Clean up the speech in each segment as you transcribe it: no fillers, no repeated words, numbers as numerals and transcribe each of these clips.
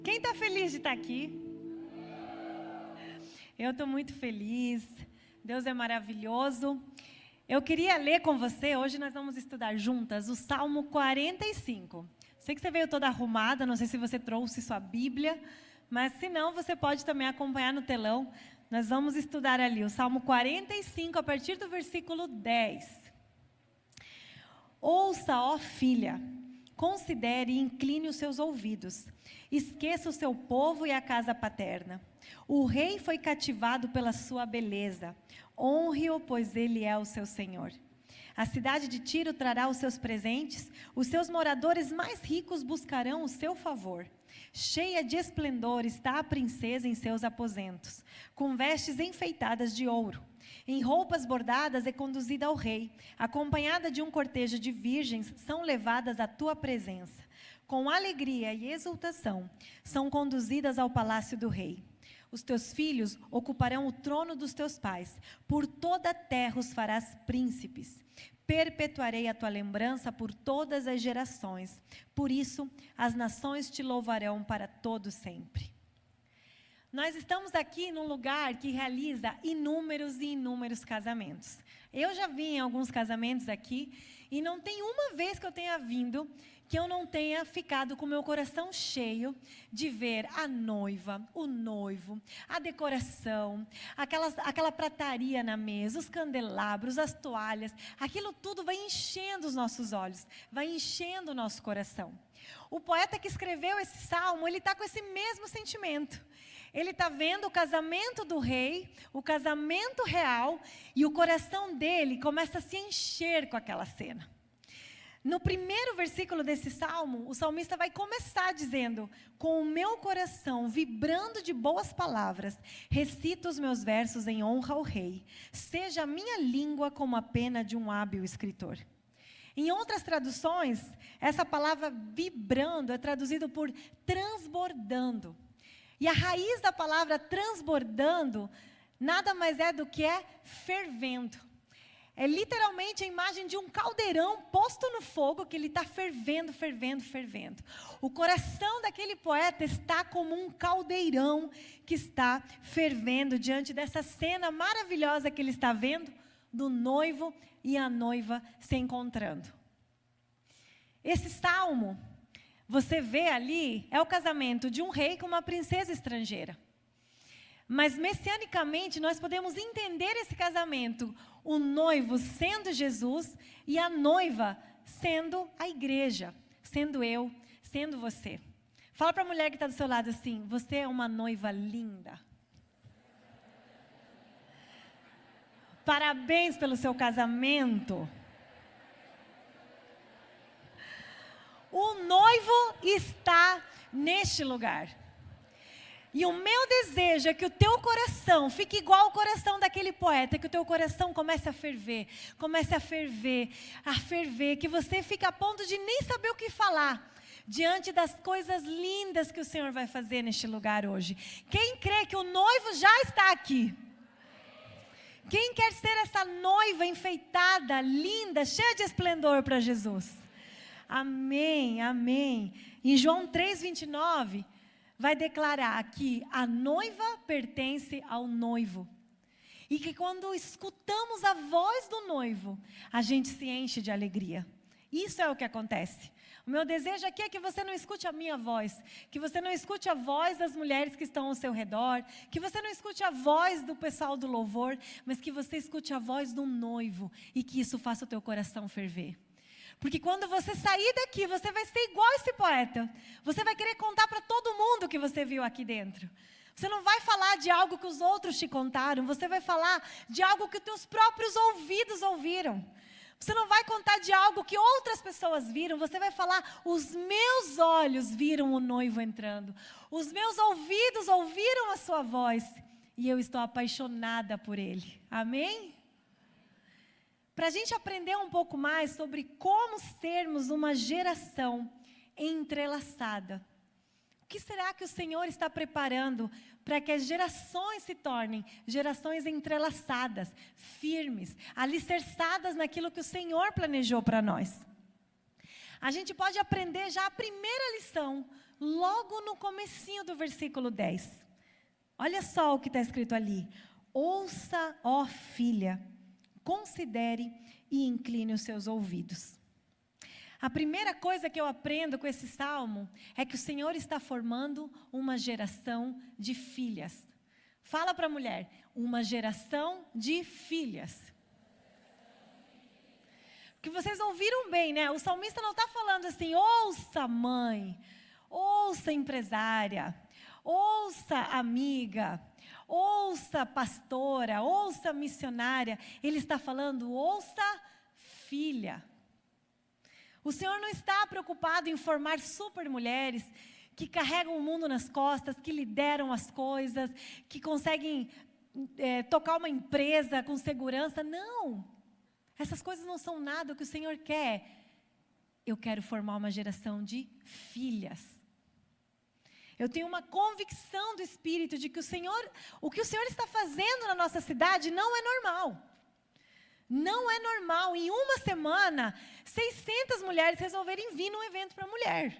Quem está feliz de estar aqui? Eu estou muito feliz. Deus é maravilhoso. Eu queria ler com você, hoje nós vamos estudar juntas o Salmo 45. Sei que você veio toda arrumada, não sei se você trouxe sua Bíblia, mas se não, você pode também acompanhar no telão. Nós vamos estudar ali o Salmo 45, a partir do versículo 10. Ouça, ó filha, considere e incline os seus ouvidos. Esqueça o seu povo e a casa paterna. O rei foi cativado pela sua beleza. Honre-o, pois ele é o seu Senhor. A cidade de Tiro trará os seus presentes. Os seus moradores mais ricos buscarão o seu favor. Cheia de esplendor está a princesa em seus aposentos, com vestes enfeitadas de ouro. Em roupas bordadas é conduzida ao rei. Acompanhada de um cortejo de virgens, são levadas à tua presença. Com alegria e exultação, são conduzidas ao palácio do rei. Os teus filhos ocuparão o trono dos teus pais. Por toda a terra os farás príncipes. Perpetuarei a tua lembrança por todas as gerações. Por isso, as nações te louvarão para todo sempre. Nós estamos aqui num lugar que realiza inúmeros e inúmeros casamentos. Eu já vim em alguns casamentos aqui e não tem uma vez que eu tenha vindo que eu não tenha ficado com o meu coração cheio de ver a noiva, o noivo, a decoração, aquela prataria na mesa, os candelabros, as toalhas. Aquilo tudo vai enchendo os nossos olhos, vai enchendo o nosso coração. O poeta que escreveu esse salmo, ele está com esse mesmo sentimento. Ele está vendo o casamento do rei, o casamento real, e o coração dele começa a se encher com aquela cena. No primeiro versículo desse salmo, o salmista vai começar dizendo: com o meu coração vibrando de boas palavras, recito os meus versos em honra ao rei. Seja a minha língua como a pena de um hábil escritor. Em outras traduções, essa palavra vibrando é traduzido por transbordando. E a raiz da palavra transbordando nada mais é do que fervendo. É literalmente a imagem de um caldeirão posto no fogo que ele está fervendo, fervendo, fervendo. O coração daquele poeta está como um caldeirão que está fervendo diante dessa cena maravilhosa que ele está vendo do noivo e a noiva se encontrando. Esse salmo, você vê ali, é o casamento de um rei com uma princesa estrangeira. Mas messianicamente nós podemos entender esse casamento, o noivo sendo Jesus e a noiva sendo a igreja, sendo eu, sendo você. Fala para a mulher que está do seu lado assim: você é uma noiva linda. Parabéns pelo seu casamento. O noivo está neste lugar. E o meu desejo é que o teu coração fique igual ao coração daquele poeta, que o teu coração comece a ferver, que você fique a ponto de nem saber o que falar, diante das coisas lindas que o Senhor vai fazer neste lugar hoje. Quem crê que o noivo já está aqui? Quem quer ser essa noiva enfeitada, linda, cheia de esplendor para Jesus? Amém, amém. Em João 3:29, vai declarar que a noiva pertence ao noivo. E que quando escutamos a voz do noivo, a gente se enche de alegria. Isso é o que acontece. O meu desejo aqui é que você não escute a minha voz, que você não escute a voz das mulheres que estão ao seu redor, que você não escute a voz do pessoal do louvor, mas que você escute a voz do noivo e que isso faça o teu coração ferver. Porque quando você sair daqui, você vai ser igual esse poeta. Você vai querer contar para todo mundo o que você viu aqui dentro. Você não vai falar de algo que os outros te contaram, você vai falar de algo que os teus próprios ouvidos ouviram. Você não vai contar de algo que outras pessoas viram, você vai falar: os meus olhos viram o noivo entrando. Os meus ouvidos ouviram a sua voz e eu estou apaixonada por ele. Amém? Para a gente aprender um pouco mais sobre como sermos uma geração entrelaçada. O que será que o Senhor está preparando para que as gerações se tornem gerações entrelaçadas, firmes, alicerçadas naquilo que o Senhor planejou para nós? A gente pode aprender já a primeira lição logo no comecinho do versículo 10. Olha só o que está escrito ali. Ouça, ó filha, considere e incline os seus ouvidos. A primeira coisa que eu aprendo com esse salmo é que o Senhor está formando uma geração de filhas. Fala para a mulher, uma geração de filhas. Porque vocês ouviram bem, né? O salmista não está falando assim, ouça mãe, ouça empresária, ouça amiga, ouça pastora, ouça missionária. Ele está falando, ouça filha. O Senhor não está preocupado em formar super mulheres que carregam o mundo nas costas, que lideram as coisas, que conseguem tocar uma empresa com segurança. Não, essas coisas não são nada. O que o Senhor quer, eu quero formar uma geração de filhas. Eu tenho uma convicção do Espírito de que o que o Senhor está fazendo na nossa cidade não é normal. Não é normal, em uma semana, 600 mulheres resolverem vir num evento para mulher.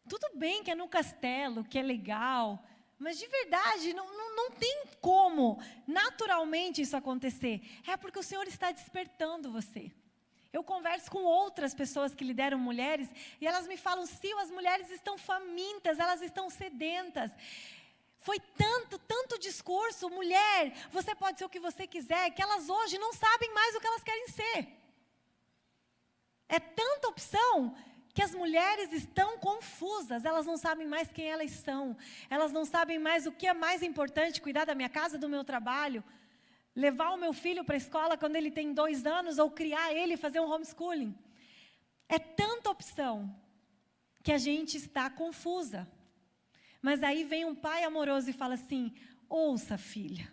Tudo bem que é no castelo, que é legal, mas de verdade, não tem como naturalmente isso acontecer. É porque o Senhor está despertando você. Eu converso com outras pessoas que lideram mulheres, e elas me falam, Sil, as mulheres estão famintas, elas estão sedentas. Foi tanto discurso, mulher, você pode ser o que você quiser, que elas hoje não sabem mais o que elas querem ser. É tanta opção que as mulheres estão confusas, elas não sabem mais quem elas são, elas não sabem mais o que é mais importante, cuidar da minha casa, do meu trabalho, levar o meu filho para a escola quando ele tem 2 anos, ou criar ele e fazer um homeschooling. É tanta opção que a gente está confusa. Mas aí vem um pai amoroso e fala assim, ouça filha,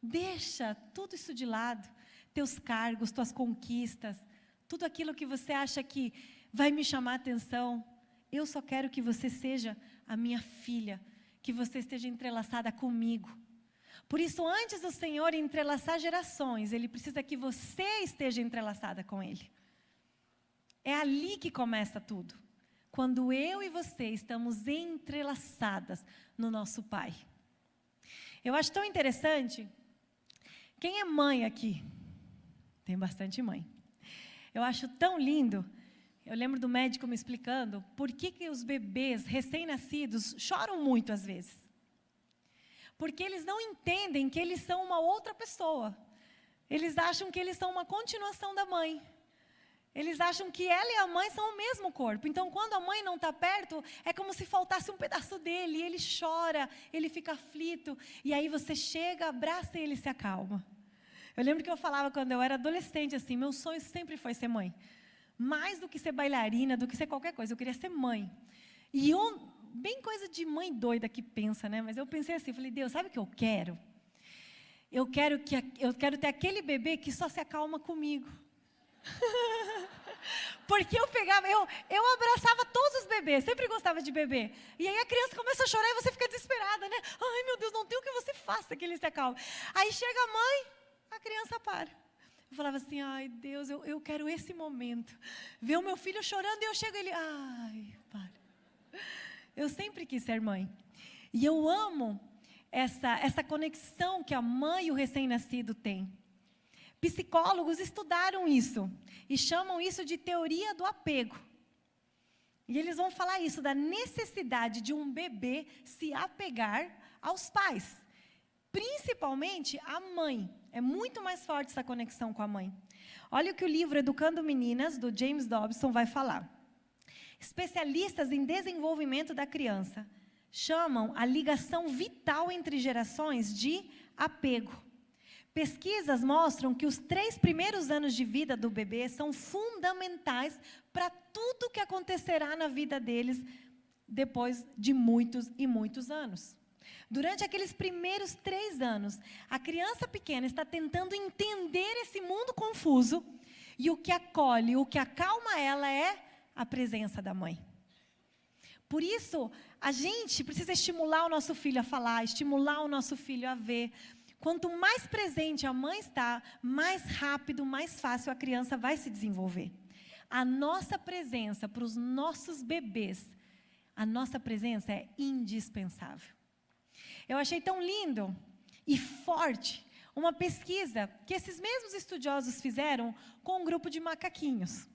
deixa tudo isso de lado, teus cargos, tuas conquistas, tudo aquilo que você acha que vai me chamar a atenção. Eu só quero que você seja a minha filha, que você esteja entrelaçada comigo. Por isso, antes do Senhor entrelaçar gerações, Ele precisa que você esteja entrelaçada com Ele. É ali que começa tudo. Quando eu e você estamos entrelaçadas no nosso Pai. Eu acho tão interessante. Quem é mãe aqui? Tem bastante mãe. Eu acho tão lindo. Eu lembro do médico me explicando por que os bebês recém-nascidos choram muito às vezes. Porque eles não entendem que eles são uma outra pessoa. Eles acham que eles são uma continuação da mãe. Eles acham que ela e a mãe são o mesmo corpo. Então, quando a mãe não está perto, é como se faltasse um pedaço dele. E ele chora, ele fica aflito. E aí você chega, abraça e ele se acalma. Eu lembro que eu falava quando eu era adolescente, assim, meu sonho sempre foi ser mãe. Mais do que ser bailarina, do que ser qualquer coisa, eu queria ser mãe. E bem coisa de mãe doida que pensa, né? Mas eu pensei assim, falei, Deus, sabe o que eu quero? Eu quero ter aquele bebê que só se acalma comigo. Porque eu abraçava todos os bebês, sempre gostava de bebê. E aí a criança começa a chorar e você fica desesperada, né? Ai, meu Deus, não tem o que você faça que ele se acalme. Aí chega a mãe, a criança para. Eu falava assim, ai Deus, eu quero esse momento. Ver o meu filho chorando e eu chego e ele, ai, para. Eu sempre quis ser mãe. E eu amo essa conexão que a mãe e o recém-nascido têm. Psicólogos estudaram isso e chamam isso de teoria do apego. E eles vão falar isso, da necessidade de um bebê se apegar aos pais. Principalmente a mãe. É muito mais forte essa conexão com a mãe. Olha o que o livro Educando Meninas, do James Dobson, vai falar. Especialistas em desenvolvimento da criança chamam a ligação vital entre gerações de apego. Pesquisas mostram que os 3 primeiros anos de vida do bebê são fundamentais para tudo que acontecerá na vida deles depois de muitos e muitos anos. Durante aqueles primeiros 3 anos, a criança pequena está tentando entender esse mundo confuso e o que acolhe, o que acalma ela é a presença da mãe. Por isso, a gente precisa estimular o nosso filho a falar, estimular o nosso filho a ver. Quanto mais presente a mãe está, mais rápido, mais fácil a criança vai se desenvolver. A nossa presença para os nossos bebês a nossa presença é indispensável. Eu achei tão lindo e forte uma pesquisa que esses mesmos estudiosos fizeram com um grupo de macaquinhos.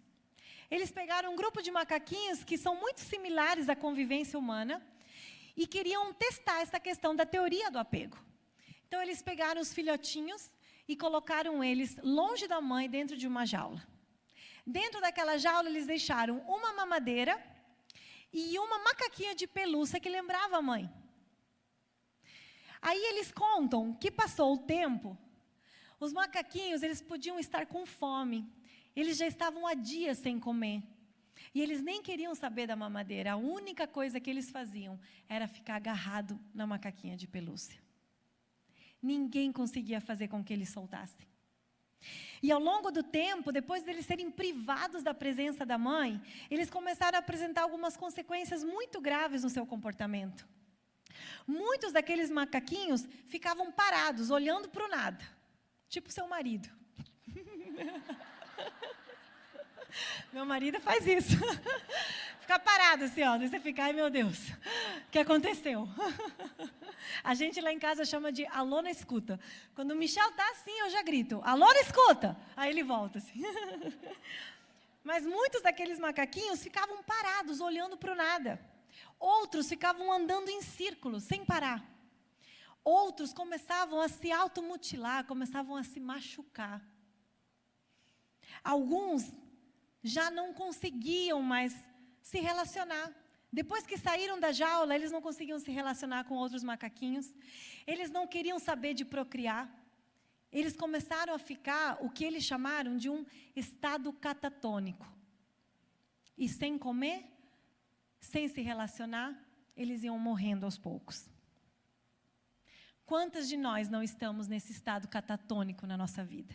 Eles pegaram um grupo de macaquinhos que são muito similares à convivência humana e queriam testar essa questão da teoria do apego. Então, eles pegaram os filhotinhos e colocaram eles longe da mãe dentro de uma jaula. Dentro daquela jaula, eles deixaram uma mamadeira e uma macaquinha de pelúcia que lembrava a mãe. Aí eles contam que passou o tempo, os macaquinhos, eles podiam estar com fome, eles já estavam há dias sem comer. E eles nem queriam saber da mamadeira, a única coisa que eles faziam era ficar agarrado na macaquinha de pelúcia. Ninguém conseguia fazer com que eles soltassem. E ao longo do tempo, depois de eles serem privados da presença da mãe, eles começaram a apresentar algumas consequências muito graves no seu comportamento. Muitos daqueles macaquinhos ficavam parados, olhando para o nada. Tipo seu marido. Meu marido faz isso. Fica parado assim, ó. Daí você fica, ai meu Deus, o que aconteceu? A gente lá em casa chama de alô na escuta. Quando o Michel tá assim, eu já grito, alô na escuta! Aí ele volta assim. Mas muitos daqueles macaquinhos ficavam parados, olhando para o nada. Outros ficavam andando em círculos, sem parar. Outros começavam a se automutilar, começavam a se machucar. Alguns já não conseguiam mais se relacionar. Depois que saíram da jaula, eles não conseguiam se relacionar com outros macaquinhos. Eles não queriam saber de procriar. Eles começaram a ficar o que eles chamaram de um estado catatônico. E sem comer, sem se relacionar, eles iam morrendo aos poucos. Quantas de nós não estamos nesse estado catatônico na nossa vida?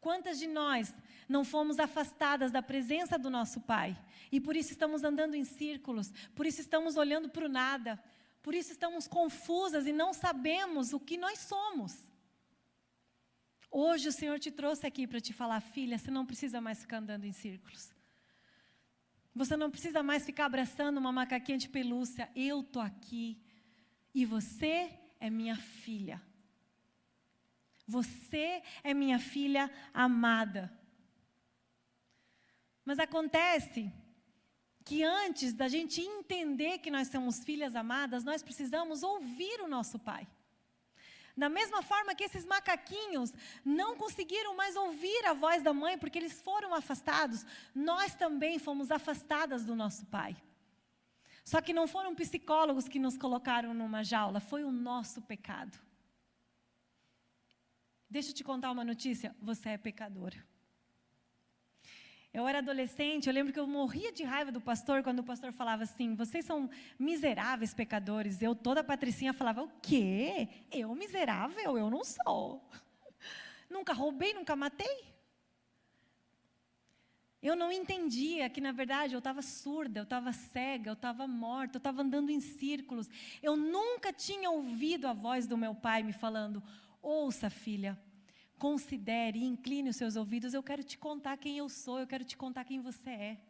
Quantas de nós não fomos afastadas da presença do nosso Pai? E por isso estamos andando em círculos, por isso estamos olhando para o nada, por isso estamos confusas e não sabemos o que nós somos. Hoje o Senhor te trouxe aqui para te falar, filha, você não precisa mais ficar andando em círculos. Você não precisa mais ficar abraçando uma macaquinha de pelúcia. Eu estou aqui e você é minha filha. Você é minha filha amada. Mas acontece que antes da gente entender que nós somos filhas amadas, nós precisamos ouvir o nosso Pai. Da mesma forma que esses macaquinhos não conseguiram mais ouvir a voz da mãe, porque eles foram afastados, nós também fomos afastadas do nosso Pai. Só que não foram psicólogos que nos colocaram numa jaula, foi o nosso pecado. Deixa eu te contar uma notícia, você é pecadora. Eu era adolescente, eu lembro que eu morria de raiva do pastor, quando o pastor falava assim, vocês são miseráveis pecadores. Eu, toda patricinha, falava, o quê? Eu miserável? Eu não sou. Nunca roubei, nunca matei. Eu não entendia que, na verdade, eu estava surda, eu estava cega, eu estava morta, eu estava andando em círculos. Eu nunca tinha ouvido a voz do meu pai me falando, ouça, filha, considere e incline os seus ouvidos, eu quero te contar quem eu sou, eu quero te contar quem você é.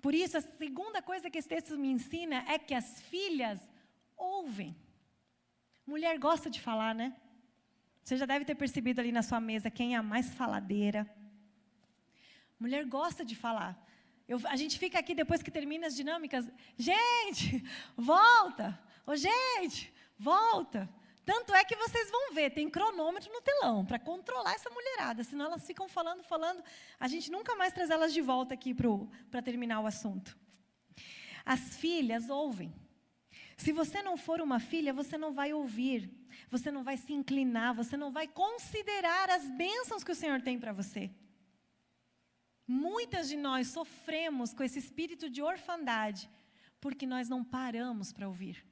Por isso, a segunda coisa que esse texto me ensina é que as filhas ouvem. Mulher gosta de falar, né? Você já deve ter percebido ali na sua mesa quem é a mais faladeira. Mulher gosta de falar. A gente fica aqui depois que termina as dinâmicas, gente, volta, ô gente, volta. Tanto é que vocês vão ver, tem cronômetro no telão para controlar essa mulherada, senão elas ficam falando, a gente nunca mais traz elas de volta aqui para terminar o assunto. As filhas ouvem. Se você não for uma filha, você não vai ouvir, você não vai se inclinar, você não vai considerar as bênçãos que o Senhor tem para você. Muitas de nós sofremos com esse espírito de orfandade, porque nós não paramos para ouvir.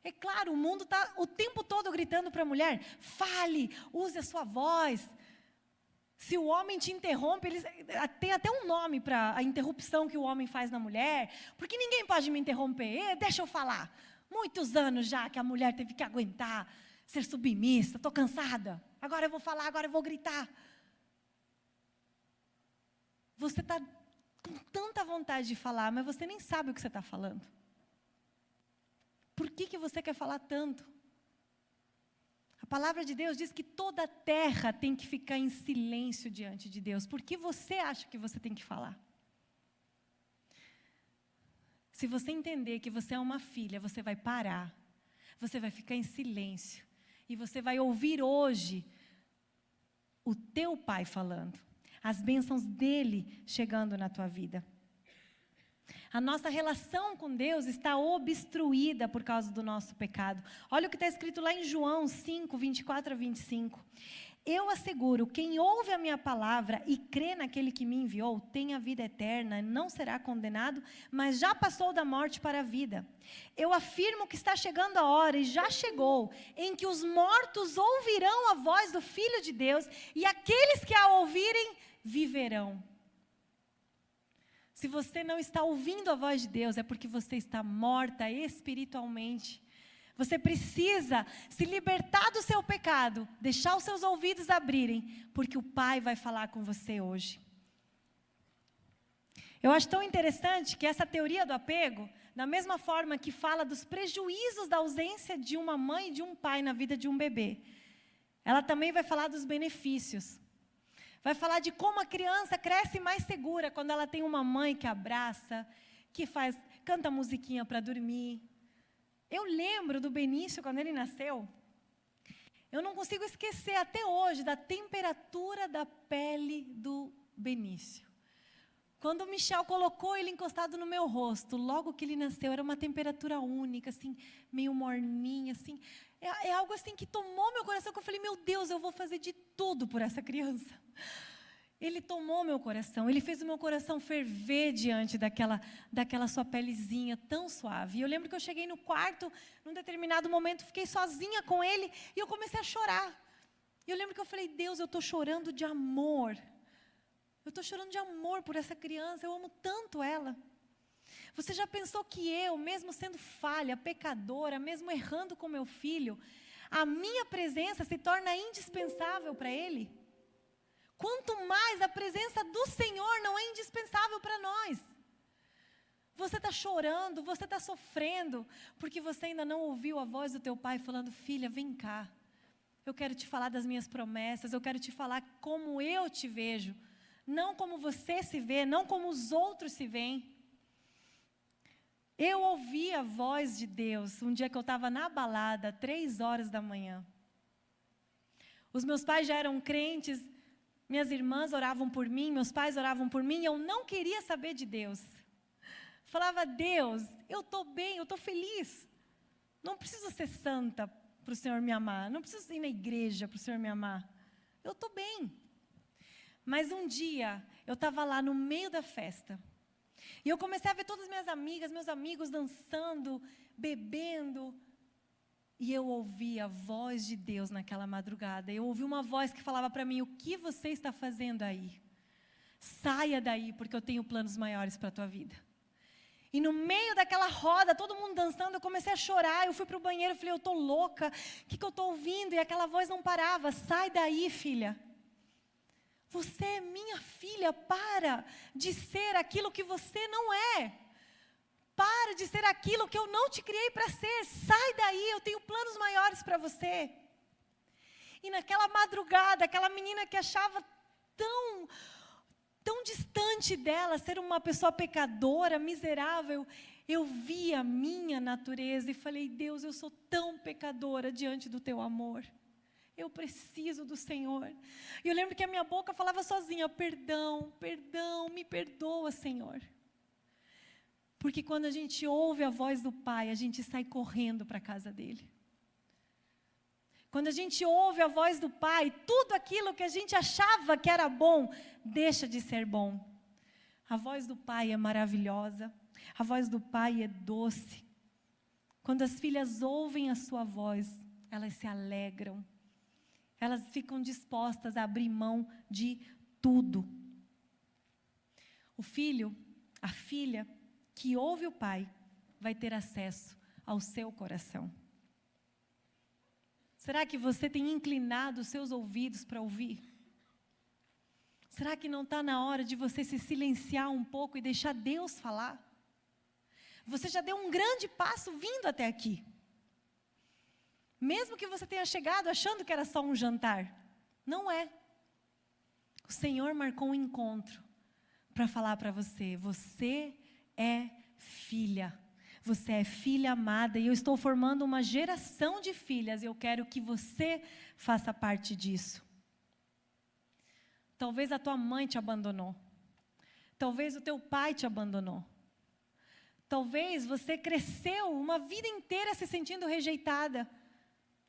É claro, o mundo está o tempo todo gritando para a mulher, fale, use a sua voz. Se o homem te interrompe, tem até um nome para a interrupção que o homem faz na mulher, porque ninguém pode me interromper, deixa eu falar. Muitos anos já que a mulher teve que aguentar, ser submissa, estou cansada, agora eu vou falar, agora eu vou gritar. Você está com tanta vontade de falar, mas você nem sabe o que você está falando. Por que você quer falar tanto? A palavra de Deus diz que toda a terra tem que ficar em silêncio diante de Deus. Por que você acha que você tem que falar? Se você entender que você é uma filha, você vai parar. Você vai ficar em silêncio. E você vai ouvir hoje o teu pai falando. As bênçãos dele chegando na tua vida. A nossa relação com Deus está obstruída por causa do nosso pecado. Olha o que está escrito lá em João 5, 24 a 25. Eu asseguro, quem ouve a minha palavra e crê naquele que me enviou, tem a vida eterna, não será condenado, mas já passou da morte para a vida. Eu afirmo que está chegando a hora, e já chegou, em que os mortos ouvirão a voz do Filho de Deus, e aqueles que a ouvirem, viverão. Se você não está ouvindo a voz de Deus, é porque você está morta espiritualmente. Você precisa se libertar do seu pecado, deixar os seus ouvidos abrirem, porque o Pai vai falar com você hoje. Eu acho tão interessante que essa teoria do apego, da mesma forma que fala dos prejuízos da ausência de uma mãe e de um pai na vida de um bebê, ela também vai falar dos benefícios. Vai falar de como a criança cresce mais segura quando ela tem uma mãe que abraça, que canta musiquinha para dormir. Eu lembro do Benício, quando ele nasceu, eu não consigo esquecer até hoje da temperatura da pele do Benício. Quando o Michel colocou ele encostado no meu rosto, logo que ele nasceu, era uma temperatura única, assim, meio morninha, assim. É algo assim que tomou meu coração, que eu falei, meu Deus, eu vou fazer de tudo por essa criança. Ele tomou meu coração, ele fez o meu coração ferver diante daquela sua pelezinha tão suave. E eu lembro que eu cheguei no quarto, num determinado momento, fiquei sozinha com ele, e eu comecei a chorar. E eu lembro que eu falei, Deus, eu estou chorando de amor. Eu estou chorando de amor por essa criança, eu amo tanto ela. Você já pensou que eu, mesmo sendo falha, pecadora, mesmo errando com meu filho, a minha presença se torna indispensável para ele? Quanto mais a presença do Senhor não é indispensável para nós. Você está chorando, você está sofrendo, porque você ainda não ouviu a voz do teu pai falando, filha, vem cá. Eu quero te falar das minhas promessas, eu quero te falar como eu te vejo. Não como você se vê, não como os outros se veem. Eu ouvi a voz de Deus um dia que eu estava na balada, 3 horas da manhã. Os meus pais já eram crentes, minhas irmãs oravam por mim, meus pais oravam por mim, e eu não queria saber de Deus. Falava, Deus, eu estou bem, eu estou feliz. Não preciso ser santa para o Senhor me amar, não preciso ir na igreja para o Senhor me amar. Eu estou bem. Mas um dia, eu estava lá no meio da festa, e eu comecei a ver todas as minhas amigas, meus amigos dançando, bebendo, e eu ouvi a voz de Deus naquela madrugada. Eu ouvi uma voz que falava para mim, o que você está fazendo aí? Saia daí, porque eu tenho planos maiores para a tua vida. E no meio daquela roda, todo mundo dançando, eu comecei a chorar, eu fui para o banheiro, eu falei, eu estou louca, o que eu estou ouvindo? E aquela voz não parava, sai daí, filha. Você é minha filha, para de ser aquilo que você não é. Para de ser aquilo que eu não te criei para ser. Sai daí, eu tenho planos maiores para você. E naquela madrugada, aquela menina que achava tão distante dela, ser uma pessoa pecadora, miserável, eu vi a minha natureza e falei, Deus, eu sou tão pecadora diante do teu amor. Eu preciso do Senhor. E eu lembro que a minha boca falava sozinha, perdão, perdão, me perdoa, Senhor. Porque quando a gente ouve a voz do Pai, a gente sai correndo para a casa dele. Quando a gente ouve a voz do Pai, tudo aquilo que a gente achava que era bom, deixa de ser bom. A voz do Pai é maravilhosa, a voz do Pai é doce. Quando as filhas ouvem a sua voz, elas se alegram. Elas ficam dispostas a abrir mão de tudo. O filho, a filha que ouve o pai, vai ter acesso ao seu coração. Será que você tem inclinado os seus ouvidos para ouvir? Será que não está na hora de você se silenciar um pouco e deixar Deus falar? Você já deu um grande passo vindo até aqui. Mesmo que você tenha chegado achando que era só um jantar. Não é. O Senhor marcou um encontro para falar para você: você é filha. Você é filha amada e eu estou formando uma geração de filhas. Eu quero que você faça parte disso. Talvez a tua mãe te abandonou. Talvez o teu pai te abandonou. Talvez você cresceu uma vida inteira se sentindo rejeitada,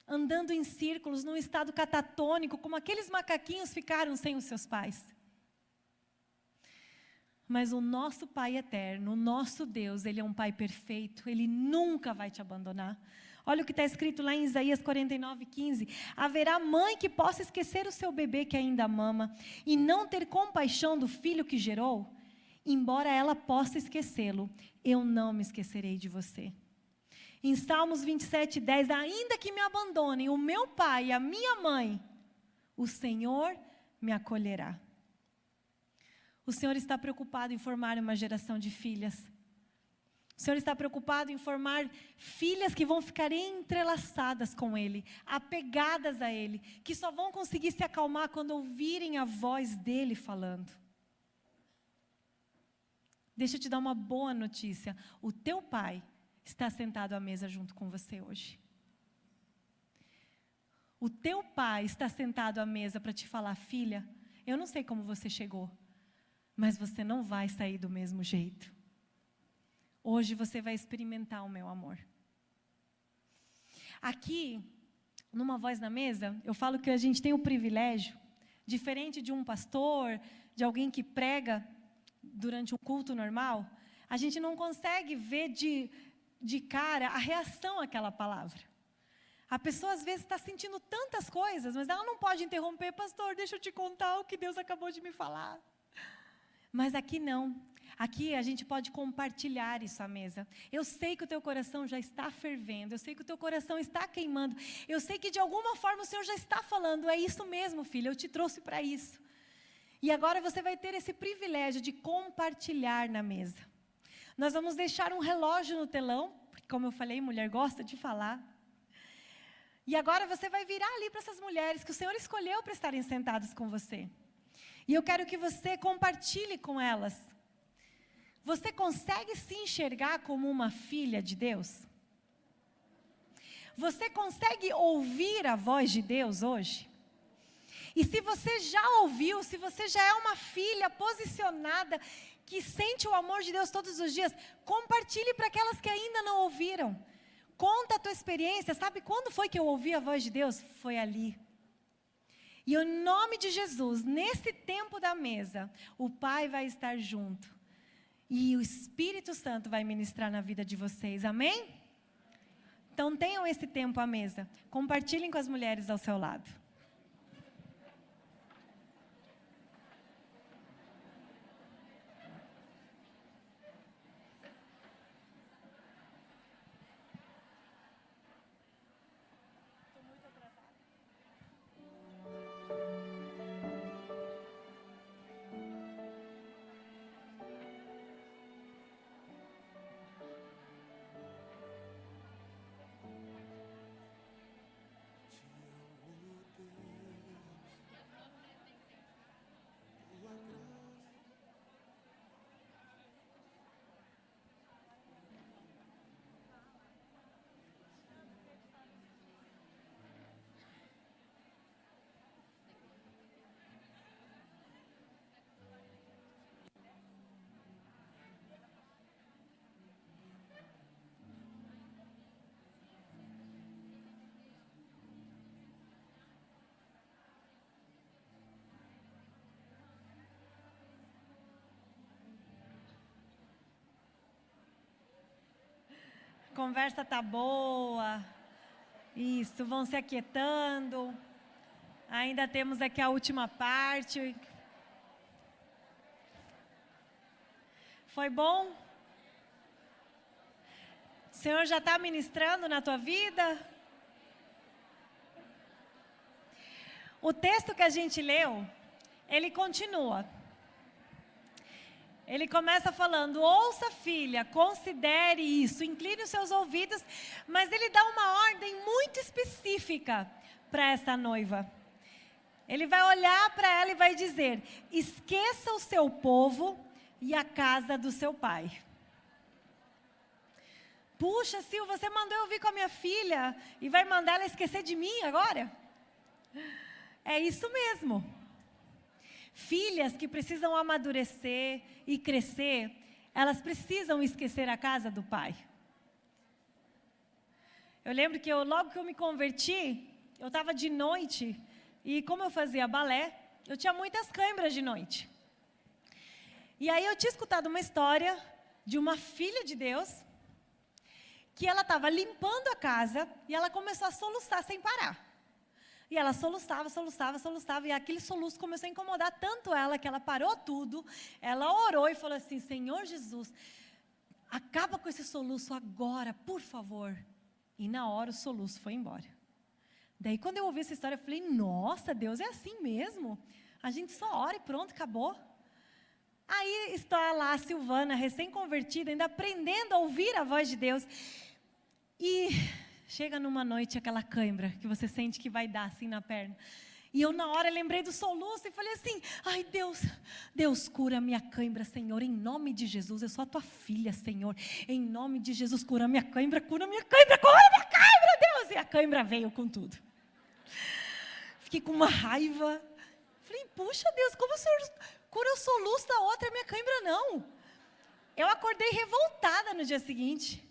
andando em círculos, num estado catatônico, como aqueles macaquinhos ficaram sem os seus pais. Mas o nosso Pai eterno, o nosso Deus, Ele é um Pai perfeito, Ele nunca vai te abandonar. Olha o que está escrito lá em Isaías 49:15. Haverá mãe que possa esquecer o seu bebê que ainda mama e não ter compaixão do filho que gerou? Embora ela possa esquecê-lo, eu não me esquecerei de você. Em Salmos 27:10, ainda que me abandonem o meu pai e a minha mãe, o Senhor me acolherá. O Senhor está preocupado em formar uma geração de filhas. O Senhor está preocupado em formar filhas que vão ficar entrelaçadas com Ele, apegadas a Ele, que só vão conseguir se acalmar quando ouvirem a voz dEle falando. Deixa eu te dar uma boa notícia. O teu pai está sentado à mesa junto com você hoje. O teu pai está sentado à mesa para te falar: filha, eu não sei como você chegou, mas você não vai sair do mesmo jeito. Hoje você vai experimentar o meu amor. Aqui, numa Voz na Mesa, eu falo que a gente tem o privilégio, diferente de um pastor, de alguém que prega durante um culto normal, a gente não consegue ver de cara a reação àquela palavra. A pessoa às vezes está sentindo tantas coisas, mas ela não pode interromper: pastor, deixa eu te contar o que Deus acabou de me falar. Mas aqui não. Aqui a gente pode compartilhar isso à mesa. Eu sei que o teu coração já está fervendo. Eu sei que o teu coração está queimando. Eu sei que de alguma forma o Senhor já está falando: é isso mesmo, filha, eu te trouxe para isso. E agora você vai ter esse privilégio de compartilhar na mesa. Nós vamos deixar um relógio no telão, porque como eu falei, mulher gosta de falar. E agora você vai virar ali para essas mulheres que o Senhor escolheu para estarem sentadas com você. E eu quero que você compartilhe com elas. Você consegue se enxergar como uma filha de Deus? Você consegue ouvir a voz de Deus hoje? E se você já ouviu, se você já é uma filha posicionada, que sente o amor de Deus todos os dias, compartilhe para aquelas que ainda não ouviram. Conta a tua experiência. Sabe quando foi que eu ouvi a voz de Deus? Foi ali. E em nome de Jesus, nesse tempo da mesa, o Pai vai estar junto. E o Espírito Santo vai ministrar na vida de vocês. Amém? Então tenham esse tempo à mesa. Compartilhem com as mulheres ao seu lado. Conversa tá boa. Isso, vão se aquietando. Ainda temos aqui a última parte. Foi bom? O Senhor já está ministrando na tua vida? O texto que a gente leu ele continua. Ele começa falando: ouça, filha, considere isso, incline os seus ouvidos, mas ele dá uma ordem muito específica para essa noiva. Ele vai olhar para ela e vai dizer: esqueça o seu povo e a casa do seu pai. Puxa, Sil, você mandou eu vir com a minha filha e vai mandar ela esquecer de mim agora? É isso mesmo. Filhas que precisam amadurecer e crescer, elas precisam esquecer a casa do pai. Eu lembro que logo que eu me converti, eu estava de noite, e como eu fazia balé, eu tinha muitas câimbras de noite. E aí eu tinha escutado uma história de uma filha de Deus, que ela estava limpando a casa, e ela começou a soluçar sem parar. E ela soluçava, e aquele soluço começou a incomodar tanto ela, que ela parou tudo, ela orou e falou assim: Senhor Jesus, acaba com esse soluço agora, por favor. E na hora o soluço foi embora. Daí quando eu ouvi essa história, eu falei: nossa, Deus é assim mesmo? A gente só ora e pronto, acabou. Aí está lá a Silvana, recém-convertida, ainda aprendendo a ouvir a voz de Deus. E chega numa noite aquela cãibra que você sente que vai dar assim na perna. E eu na hora lembrei do soluço e falei assim: ai Deus cura a minha cãibra, Senhor, em nome de Jesus, eu sou a tua filha, Senhor, em nome de Jesus, cura a minha cãibra, Deus. E a cãibra veio com tudo. Fiquei com uma raiva. Falei: puxa Deus, como o Senhor cura o soluço da outra, a minha cãibra não? Eu acordei revoltada no dia seguinte.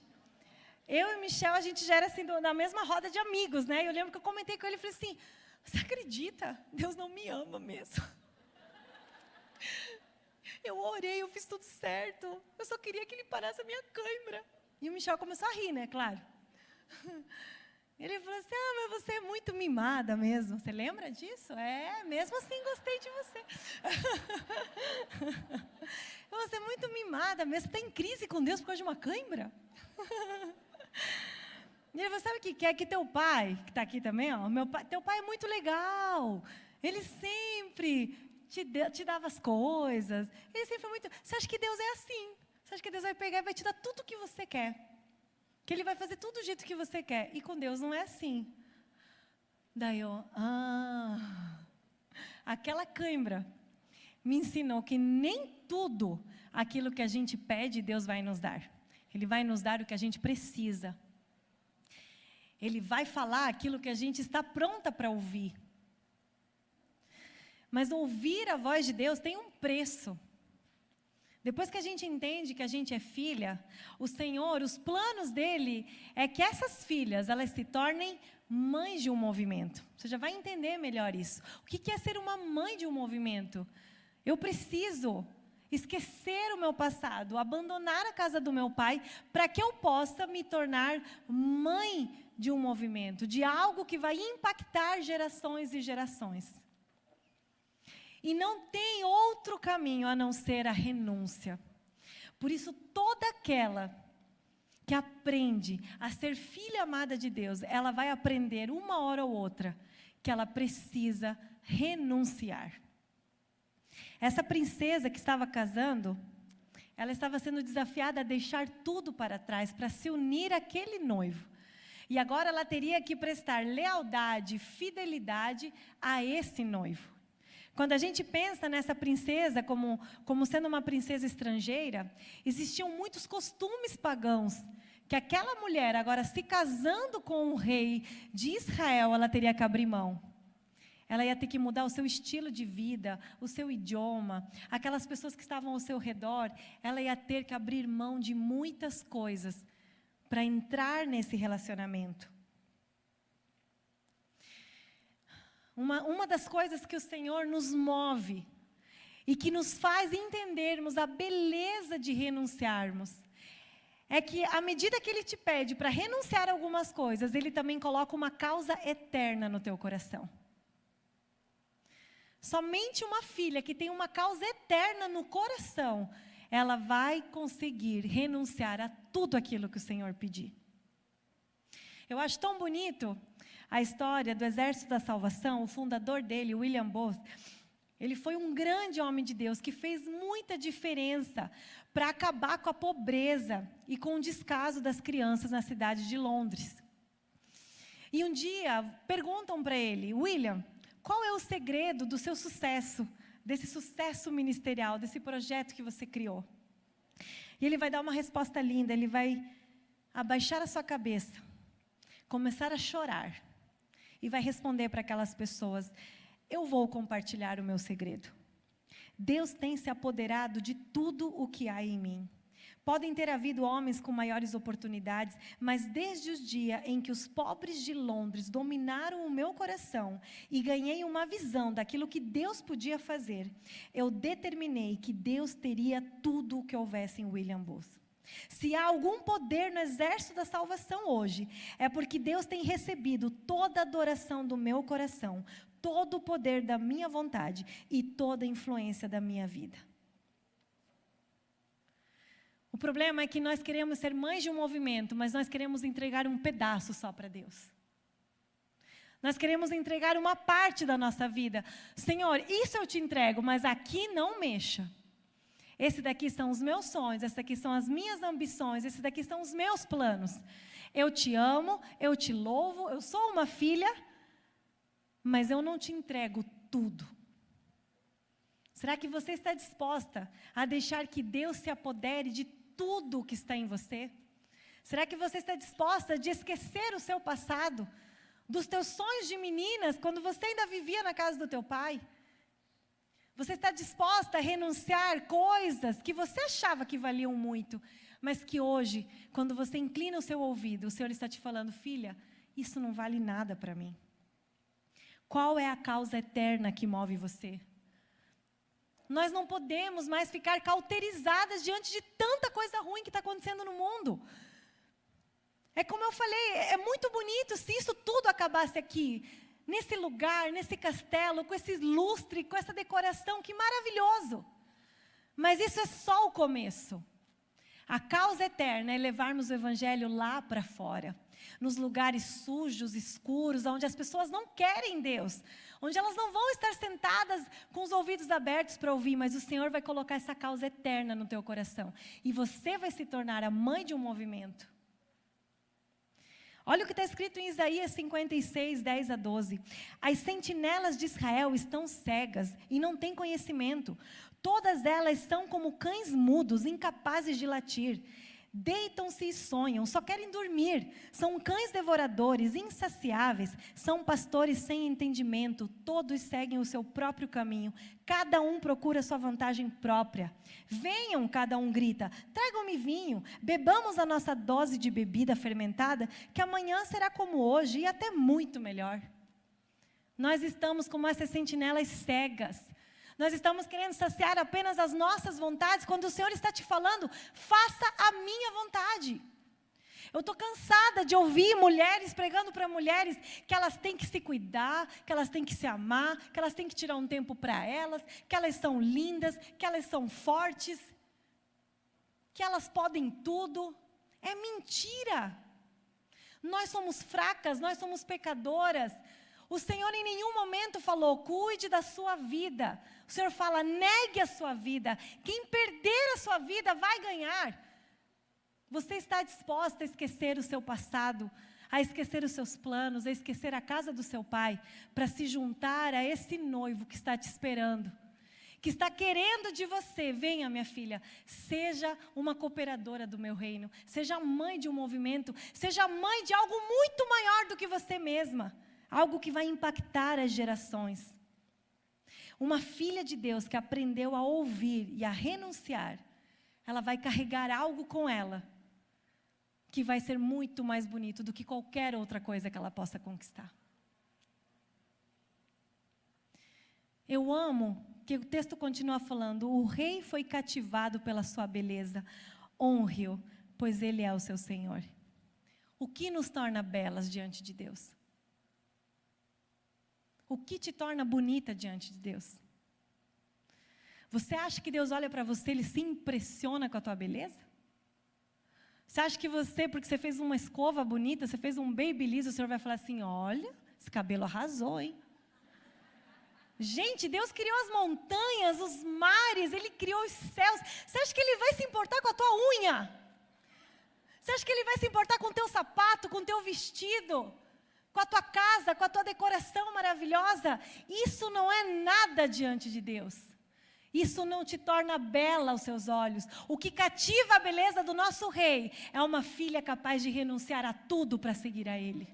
Eu e Michel, a gente já era assim, na mesma roda de amigos, né? Eu lembro que eu comentei com ele e falei assim: você acredita? Deus não me ama mesmo. Eu orei, eu fiz tudo certo. Eu só queria que ele parasse a minha cãibra. E o Michel começou a rir, né? Claro. Ele falou assim: ah, mas você é muito mimada mesmo. Você lembra disso? É, mesmo assim gostei de você. Você é muito mimada mesmo. Você está em crise com Deus por causa de uma cãibra? E ele falou: sabe o que quer? Que teu pai, que está aqui também, ó, teu pai é muito legal. Ele sempre te dava as coisas. Ele sempre foi muito... Você acha que Deus é assim? Você acha que Deus vai pegar e vai te dar tudo o que você quer? Que Ele vai fazer tudo do jeito que você quer? E com Deus não é assim. Daí eu... aquela cãibra me ensinou que nem tudo aquilo que a gente pede, Deus vai nos dar. Ele vai nos dar o que a gente precisa. Ele vai falar aquilo que a gente está pronta para ouvir. Mas ouvir a voz de Deus tem um preço. Depois que a gente entende que a gente é filha, o Senhor, os planos dele é que essas filhas, elas se tornem mães de um movimento. Você já vai entender melhor isso. O que é ser uma mãe de um movimento? Eu preciso esquecer o meu passado, abandonar a casa do meu pai, para que eu possa me tornar mãe de um movimento, de algo que vai impactar gerações e gerações. E não tem outro caminho a não ser a renúncia. Por isso, toda aquela que aprende a ser filha amada de Deus, ela vai aprender uma hora ou outra que ela precisa renunciar. Essa princesa que estava casando, ela estava sendo desafiada a deixar tudo para trás para se unir àquele noivo. E agora ela teria que prestar lealdade, fidelidade a esse noivo. Quando a gente pensa nessa princesa como sendo uma princesa estrangeira, existiam muitos costumes pagãos, que aquela mulher agora se casando com o rei de Israel, ela teria que abrir mão. Ela ia ter que mudar o seu estilo de vida, o seu idioma, aquelas pessoas que estavam ao seu redor, ela ia ter que abrir mão de muitas coisas para entrar nesse relacionamento. Uma das coisas que o Senhor nos move e que nos faz entendermos a beleza de renunciarmos, é que à medida que Ele te pede para renunciar a algumas coisas, Ele também coloca uma causa eterna no teu coração. Somente uma filha que tem uma causa eterna no coração, ela vai conseguir renunciar a tudo aquilo que o Senhor pedir. Eu acho tão bonito a história do Exército da Salvação, o fundador dele, William Booth. Ele foi um grande homem de Deus que fez muita diferença para acabar com a pobreza e com o descaso das crianças na cidade de Londres. E um dia perguntam para ele: William, qual é o segredo do seu sucesso, desse sucesso ministerial, desse projeto que você criou? E ele vai dar uma resposta linda, ele vai abaixar a sua cabeça, começar a chorar, e vai responder para aquelas pessoas: eu vou compartilhar o meu segredo. Deus tem se apoderado de tudo o que há em mim. Podem ter havido homens com maiores oportunidades, mas desde o dia em que os pobres de Londres dominaram o meu coração e ganhei uma visão daquilo que Deus podia fazer, eu determinei que Deus teria tudo o que houvesse em William Booth. Se há algum poder no exército da salvação hoje, é porque Deus tem recebido toda a adoração do meu coração, todo o poder da minha vontade e toda a influência da minha vida. O problema é que nós queremos ser mães de um movimento, mas nós queremos entregar um pedaço só para Deus. Nós queremos entregar uma parte da nossa vida. Senhor, isso eu te entrego, mas aqui não mexa. Esse daqui são os meus sonhos, esse daqui são as minhas ambições, esse daqui são os meus planos. Eu te amo, eu te louvo, eu sou uma filha, mas eu não te entrego tudo. Será que você está disposta a deixar que Deus se apodere de tudo o que está em você? Será que você está disposta de esquecer o seu passado, dos teus sonhos de meninas, quando você ainda vivia na casa do teu pai? Você está disposta a renunciar coisas que você achava que valiam muito, mas que hoje, quando você inclina o seu ouvido, o Senhor está te falando: filha, isso não vale nada para mim. Qual é a causa eterna que move você? Nós não podemos mais ficar cauterizadas diante de tanta coisa ruim que está acontecendo no mundo. É como eu falei, é muito bonito se isso tudo acabasse aqui, nesse lugar, nesse castelo, com esse lustre, com essa decoração, que maravilhoso. Mas isso é só o começo. A causa eterna é levarmos o evangelho lá para fora, nos lugares sujos, escuros, onde as pessoas não querem Deus, onde elas não vão estar sentadas com os ouvidos abertos para ouvir, mas o Senhor vai colocar essa causa eterna no teu coração, e você vai se tornar a mãe de um movimento. Olha o que está escrito em Isaías 56, 10 a 12. As sentinelas de Israel estão cegas e não têm conhecimento. Todas elas são como cães mudos, incapazes de latir. Deitam-se e sonham, só querem dormir. São cães devoradores, insaciáveis. São pastores sem entendimento. Todos seguem o seu próprio caminho. Cada um procura sua vantagem própria. Venham, cada um grita, tragam-me vinho. Bebamos a nossa dose de bebida fermentada, que amanhã será como hoje e até muito melhor. Nós estamos como essas sentinelas cegas. Nós estamos querendo saciar apenas as nossas vontades, quando o Senhor está te falando: faça a minha vontade. Eu estou cansada de ouvir mulheres pregando para mulheres que elas têm que se cuidar, que elas têm que se amar, que elas têm que tirar um tempo para elas, que elas são lindas, que elas são fortes, que elas podem tudo. É mentira. Nós somos fracas, nós somos pecadoras. O Senhor em nenhum momento falou: cuide da sua vida. O Senhor fala: negue a sua vida. Quem perder a sua vida vai ganhar. Você está disposta a esquecer o seu passado, a esquecer os seus planos, a esquecer a casa do seu pai, para se juntar a esse noivo que está te esperando, que está querendo de você? Venha, minha filha, seja uma cooperadora do meu reino, seja mãe de um movimento, seja mãe de algo muito maior do que você mesma. Algo que vai impactar as gerações. Uma filha de Deus que aprendeu a ouvir e a renunciar, ela vai carregar algo com ela, que vai ser muito mais bonito do que qualquer outra coisa que ela possa conquistar. Eu amo que o texto continua falando: o rei foi cativado pela sua beleza, honre-o, pois ele é o seu Senhor. O que nos torna belas diante de Deus? O que te torna bonita diante de Deus? Você acha que Deus olha para você, Ele se impressiona com a tua beleza? Você acha que você, porque você fez uma escova bonita, você fez um babyliss, o Senhor vai falar assim: olha, esse cabelo arrasou, hein? Gente, Deus criou as montanhas, os mares, Ele criou os céus. Você acha que Ele vai se importar com a tua unha? Você acha que Ele vai se importar com o teu sapato, com o teu vestido, com a tua casa, com a tua decoração maravilhosa? Isso não é nada diante de Deus. Isso não te torna bela aos seus olhos. O que cativa a beleza do nosso rei é uma filha capaz de renunciar a tudo para seguir a Ele.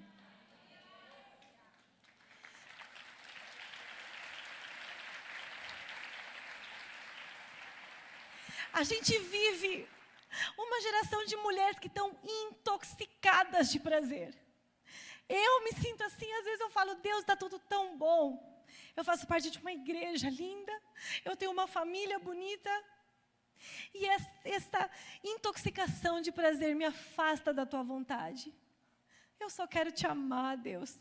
A gente vive uma geração de mulheres que estão intoxicadas de prazer. Eu me sinto assim, às vezes eu falo, Deus, está tudo tão bom. Eu faço parte de uma igreja linda, eu tenho uma família bonita. E essa intoxicação de prazer me afasta da tua vontade. Eu só quero te amar, Deus.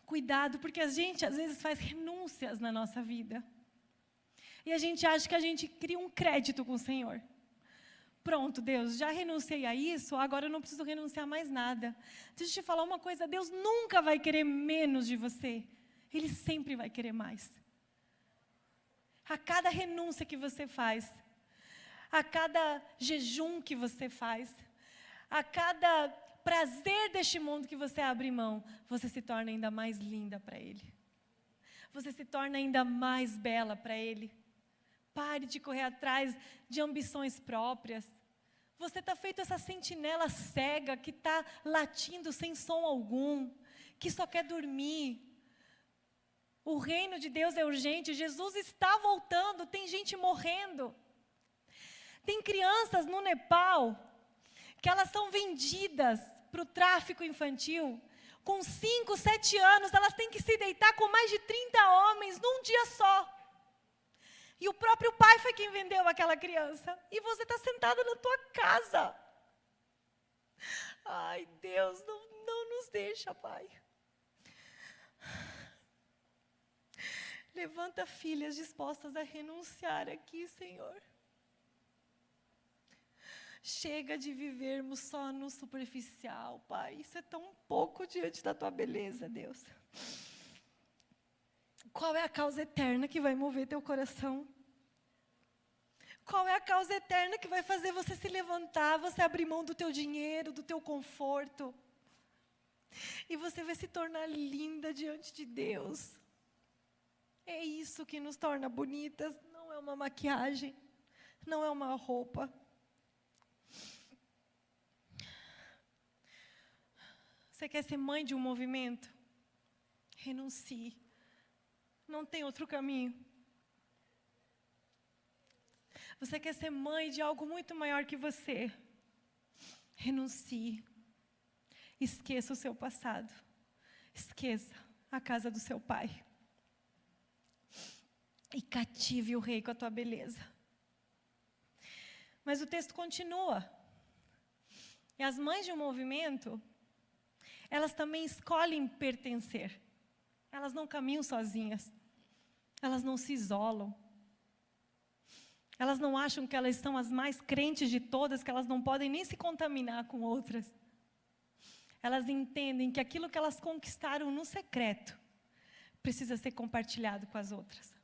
Cuidado, porque a gente às vezes faz renúncias na nossa vida. E a gente acha que a gente cria um crédito com o Senhor. Pronto, Deus, já renunciei a isso, agora eu não preciso renunciar a mais nada. Deixa eu te falar uma coisa, Deus nunca vai querer menos de você. Ele sempre vai querer mais. A cada renúncia que você faz, a cada jejum que você faz, a cada prazer deste mundo que você abre mão, você se torna ainda mais linda para Ele. Você se torna ainda mais bela para Ele. Pare de correr atrás de ambições próprias. Você está feito essa sentinela cega que está latindo sem som algum, que só quer dormir. O reino de Deus é urgente, Jesus está voltando, tem gente morrendo. Tem crianças no Nepal que elas são vendidas para o tráfico infantil. Com 5, 7 anos, elas têm que se deitar com mais de 30 homens num dia só. E o próprio pai foi quem vendeu aquela criança. E você está sentada na tua casa. Ai, Deus, não nos deixa, Pai. Levanta filhas dispostas a renunciar aqui, Senhor. Chega de vivermos só no superficial, Pai. Isso é tão pouco diante da tua beleza, Deus. Qual é a causa eterna que vai mover teu coração? Qual é a causa eterna que vai fazer você se levantar, você abrir mão do teu dinheiro, do teu conforto? E você vai se tornar linda diante de Deus. É isso que nos torna bonitas, não é uma maquiagem, não é uma roupa. Você quer ser mãe de um movimento? Renuncie. Não tem outro caminho. Você quer ser mãe de algo muito maior que você? Renuncie. Esqueça o seu passado. Esqueça a casa do seu pai. E cative o rei com a tua beleza. Mas o texto continua. E as mães de um movimento, elas também escolhem pertencer. Elas não caminham sozinhas. Elas não se isolam. Elas não acham que elas são as mais crentes de todas, que elas não podem nem se contaminar com outras. Elas entendem que aquilo que elas conquistaram no secreto precisa ser compartilhado com as outras.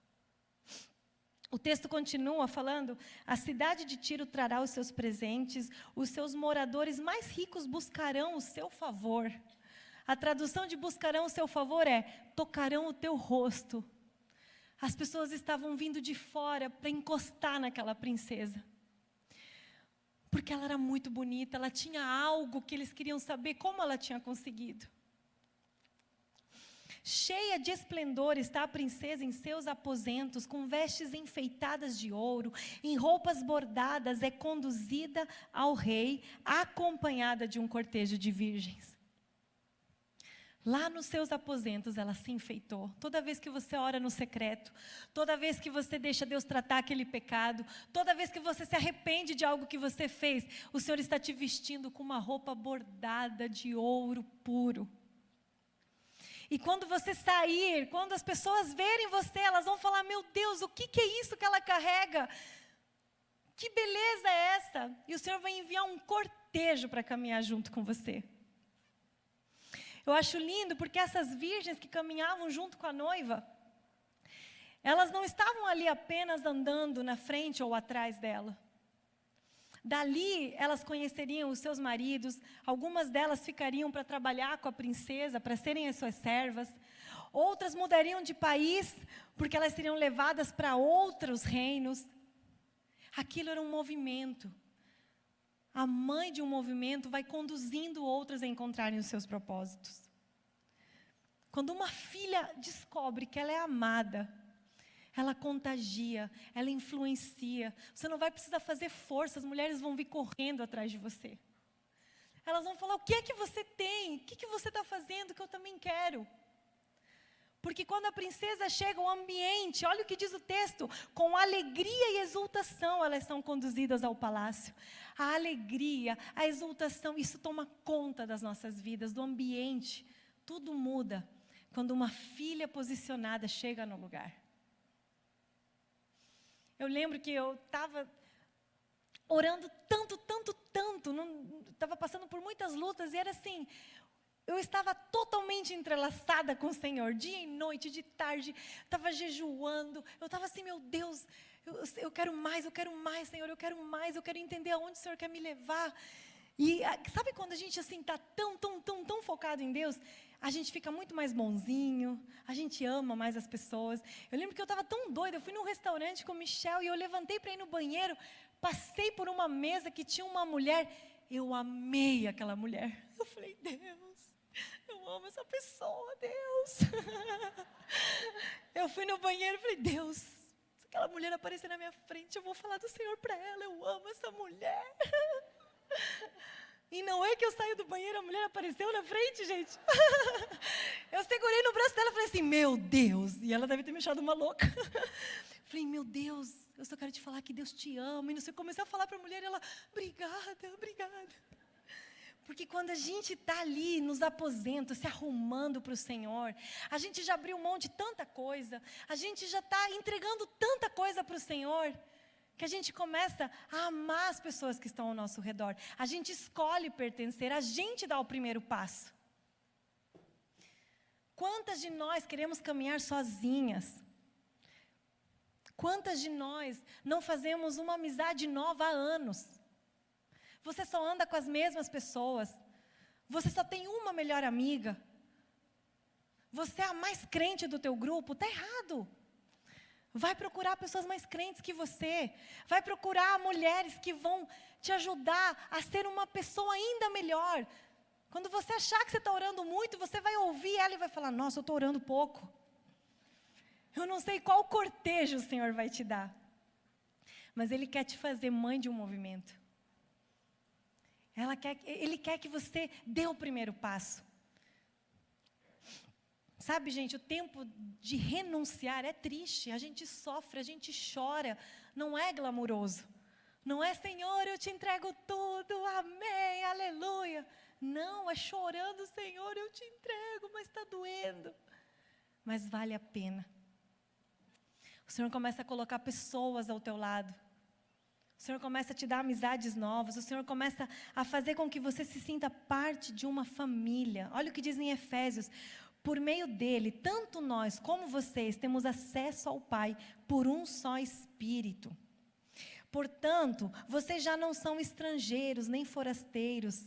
O texto continua falando: a cidade de Tiro trará os seus presentes, os seus moradores mais ricos buscarão o seu favor. A tradução de buscarão o seu favor é: tocarão o teu rosto. As pessoas estavam vindo de fora para encostar naquela princesa. Porque ela era muito bonita, ela tinha algo que eles queriam saber como ela tinha conseguido. Cheia de esplendor está a princesa em seus aposentos, com vestes enfeitadas de ouro, em roupas bordadas, é conduzida ao rei, acompanhada de um cortejo de virgens. Lá nos seus aposentos ela se enfeitou. Toda vez que você ora no secreto, toda vez que você deixa Deus tratar aquele pecado, toda vez que você se arrepende de algo que você fez, o Senhor está te vestindo com uma roupa bordada de ouro puro. E quando você sair, quando as pessoas verem você, elas vão falar: meu Deus, o que é isso que ela carrega? Que beleza é essa? E o Senhor vai enviar um cortejo para caminhar junto com você. Eu acho lindo porque essas virgens que caminhavam junto com a noiva, elas não estavam ali apenas andando na frente ou atrás dela. Dali, elas conheceriam os seus maridos, algumas delas ficariam para trabalhar com a princesa, para serem as suas servas. Outras mudariam de país, porque elas seriam levadas para outros reinos. Aquilo era um movimento. A mãe de um movimento vai conduzindo outras a encontrarem os seus propósitos. Quando uma filha descobre que ela é amada, ela contagia, ela influencia. Você não vai precisar fazer força, as mulheres vão vir correndo atrás de você. Elas vão falar, o que é que você tem? O que é que você está fazendo que eu também quero? Porque quando a princesa chega ao ambiente, olha o que diz o texto, com alegria e exultação elas são conduzidas ao palácio. A alegria, a exultação, isso toma conta das nossas vidas, do ambiente. Tudo muda quando uma filha posicionada chega no lugar. Eu lembro que eu estava orando tanto, estava passando por muitas lutas, e era assim, eu estava totalmente entrelaçada com o Senhor, dia e noite, de tarde, estava jejuando, eu estava assim, meu Deus, eu quero mais, Senhor, eu quero entender aonde o Senhor quer me levar. E sabe quando a gente assim está tão focado em Deus, a gente fica muito mais bonzinho, a gente ama mais as pessoas. Eu lembro que eu estava tão doida, eu fui num restaurante com o Michel e eu levantei para ir no banheiro, passei por uma mesa que tinha uma mulher, eu amei aquela mulher. Eu falei, Deus, eu amo essa pessoa, Deus. Eu fui no banheiro e falei, Deus, se aquela mulher aparecer na minha frente, eu vou falar do Senhor para ela, eu amo essa mulher. E não é que eu saio do banheiro, a mulher apareceu na frente, gente. Eu segurei no braço dela e falei assim, meu Deus. E ela deve ter me achado uma louca. Falei, meu Deus, eu só quero te falar que Deus te ama. E não sei, comecei a falar para a mulher e ela, obrigada. Porque quando a gente está ali nos aposentos, se arrumando para o Senhor, a gente já abriu mão de tanta coisa, a gente já está entregando tanta coisa para o Senhor, que a gente começa a amar as pessoas que estão ao nosso redor. A gente escolhe pertencer, a gente dá o primeiro passo. Quantas de nós queremos caminhar sozinhas? Quantas de nós não fazemos uma amizade nova há anos? Você só anda com as mesmas pessoas. Você só tem uma melhor amiga. Você é a mais crente do teu grupo, está errado. Vai procurar pessoas mais crentes que você. Vai procurar mulheres que vão te ajudar a ser uma pessoa ainda melhor. Quando você achar que você está orando muito, você vai ouvir ela e vai falar, nossa, eu estou orando pouco. Eu não sei qual cortejo o Senhor vai te dar. Mas Ele quer te fazer mãe de um movimento. Ele quer que você dê o primeiro passo. Sabe, gente, o tempo de renunciar é triste, a gente sofre, a gente chora, não é glamuroso. Não é, Senhor, eu te entrego tudo, amém, aleluia. Não, é chorando, Senhor, eu te entrego, mas está doendo. Mas vale a pena. O Senhor começa a colocar pessoas ao teu lado. O Senhor começa a te dar amizades novas. O Senhor começa a fazer com que você se sinta parte de uma família. Olha o que diz em Efésios. Por meio dele, tanto nós como vocês temos acesso ao Pai por um só Espírito. Portanto, vocês já não são estrangeiros nem forasteiros,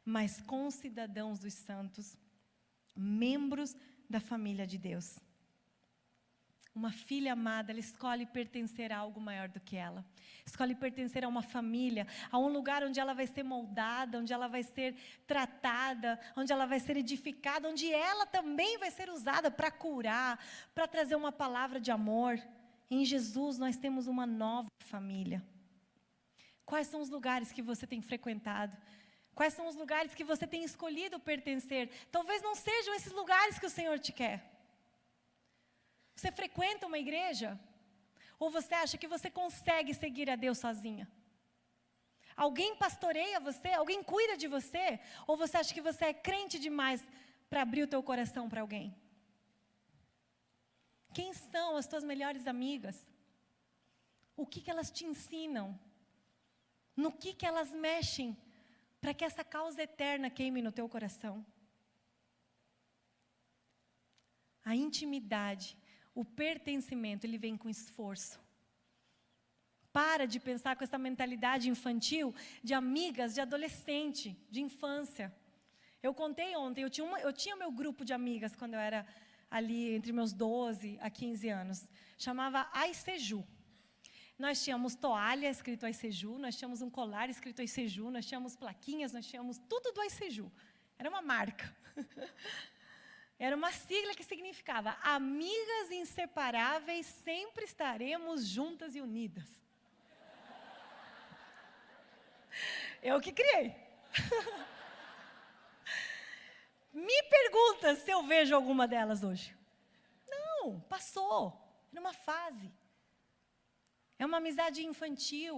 mas concidadãos dos santos, membros da família de Deus. Uma filha amada, ela escolhe pertencer a algo maior do que ela. Escolhe pertencer a uma família, a um lugar onde ela vai ser moldada, onde ela vai ser tratada, onde ela vai ser edificada, onde ela também vai ser usada para curar, para trazer uma palavra de amor. Em Jesus nós temos uma nova família. Quais são os lugares que você tem frequentado? Quais são os lugares que você tem escolhido pertencer? Talvez não sejam esses lugares que o Senhor te quer. Você frequenta uma igreja? Ou você acha que você consegue seguir a Deus sozinha? Alguém pastoreia você? Alguém cuida de você? Ou você acha que você é crente demais para abrir o teu coração para alguém? Quem são as tuas melhores amigas? O que elas te ensinam? No que elas mexem para que essa causa eterna queime no teu coração? a intimidade, o pertencimento, ele vem com esforço. Para de pensar com essa mentalidade infantil de amigas, de adolescente, de infância. Eu contei ontem, eu tinha meu grupo de amigas quando eu era ali entre meus 12 a 15 anos. Chamava Aiceju. Nós tínhamos toalha escrito Aiceju, nós tínhamos um colar escrito Aiceju, nós tínhamos plaquinhas, nós tínhamos tudo do Aiceju. Era uma marca. Era uma sigla que significava: amigas inseparáveis, sempre estaremos juntas e unidas. Eu que criei. Me pergunta se eu vejo alguma delas hoje. Não, passou. Era uma fase. É uma amizade infantil.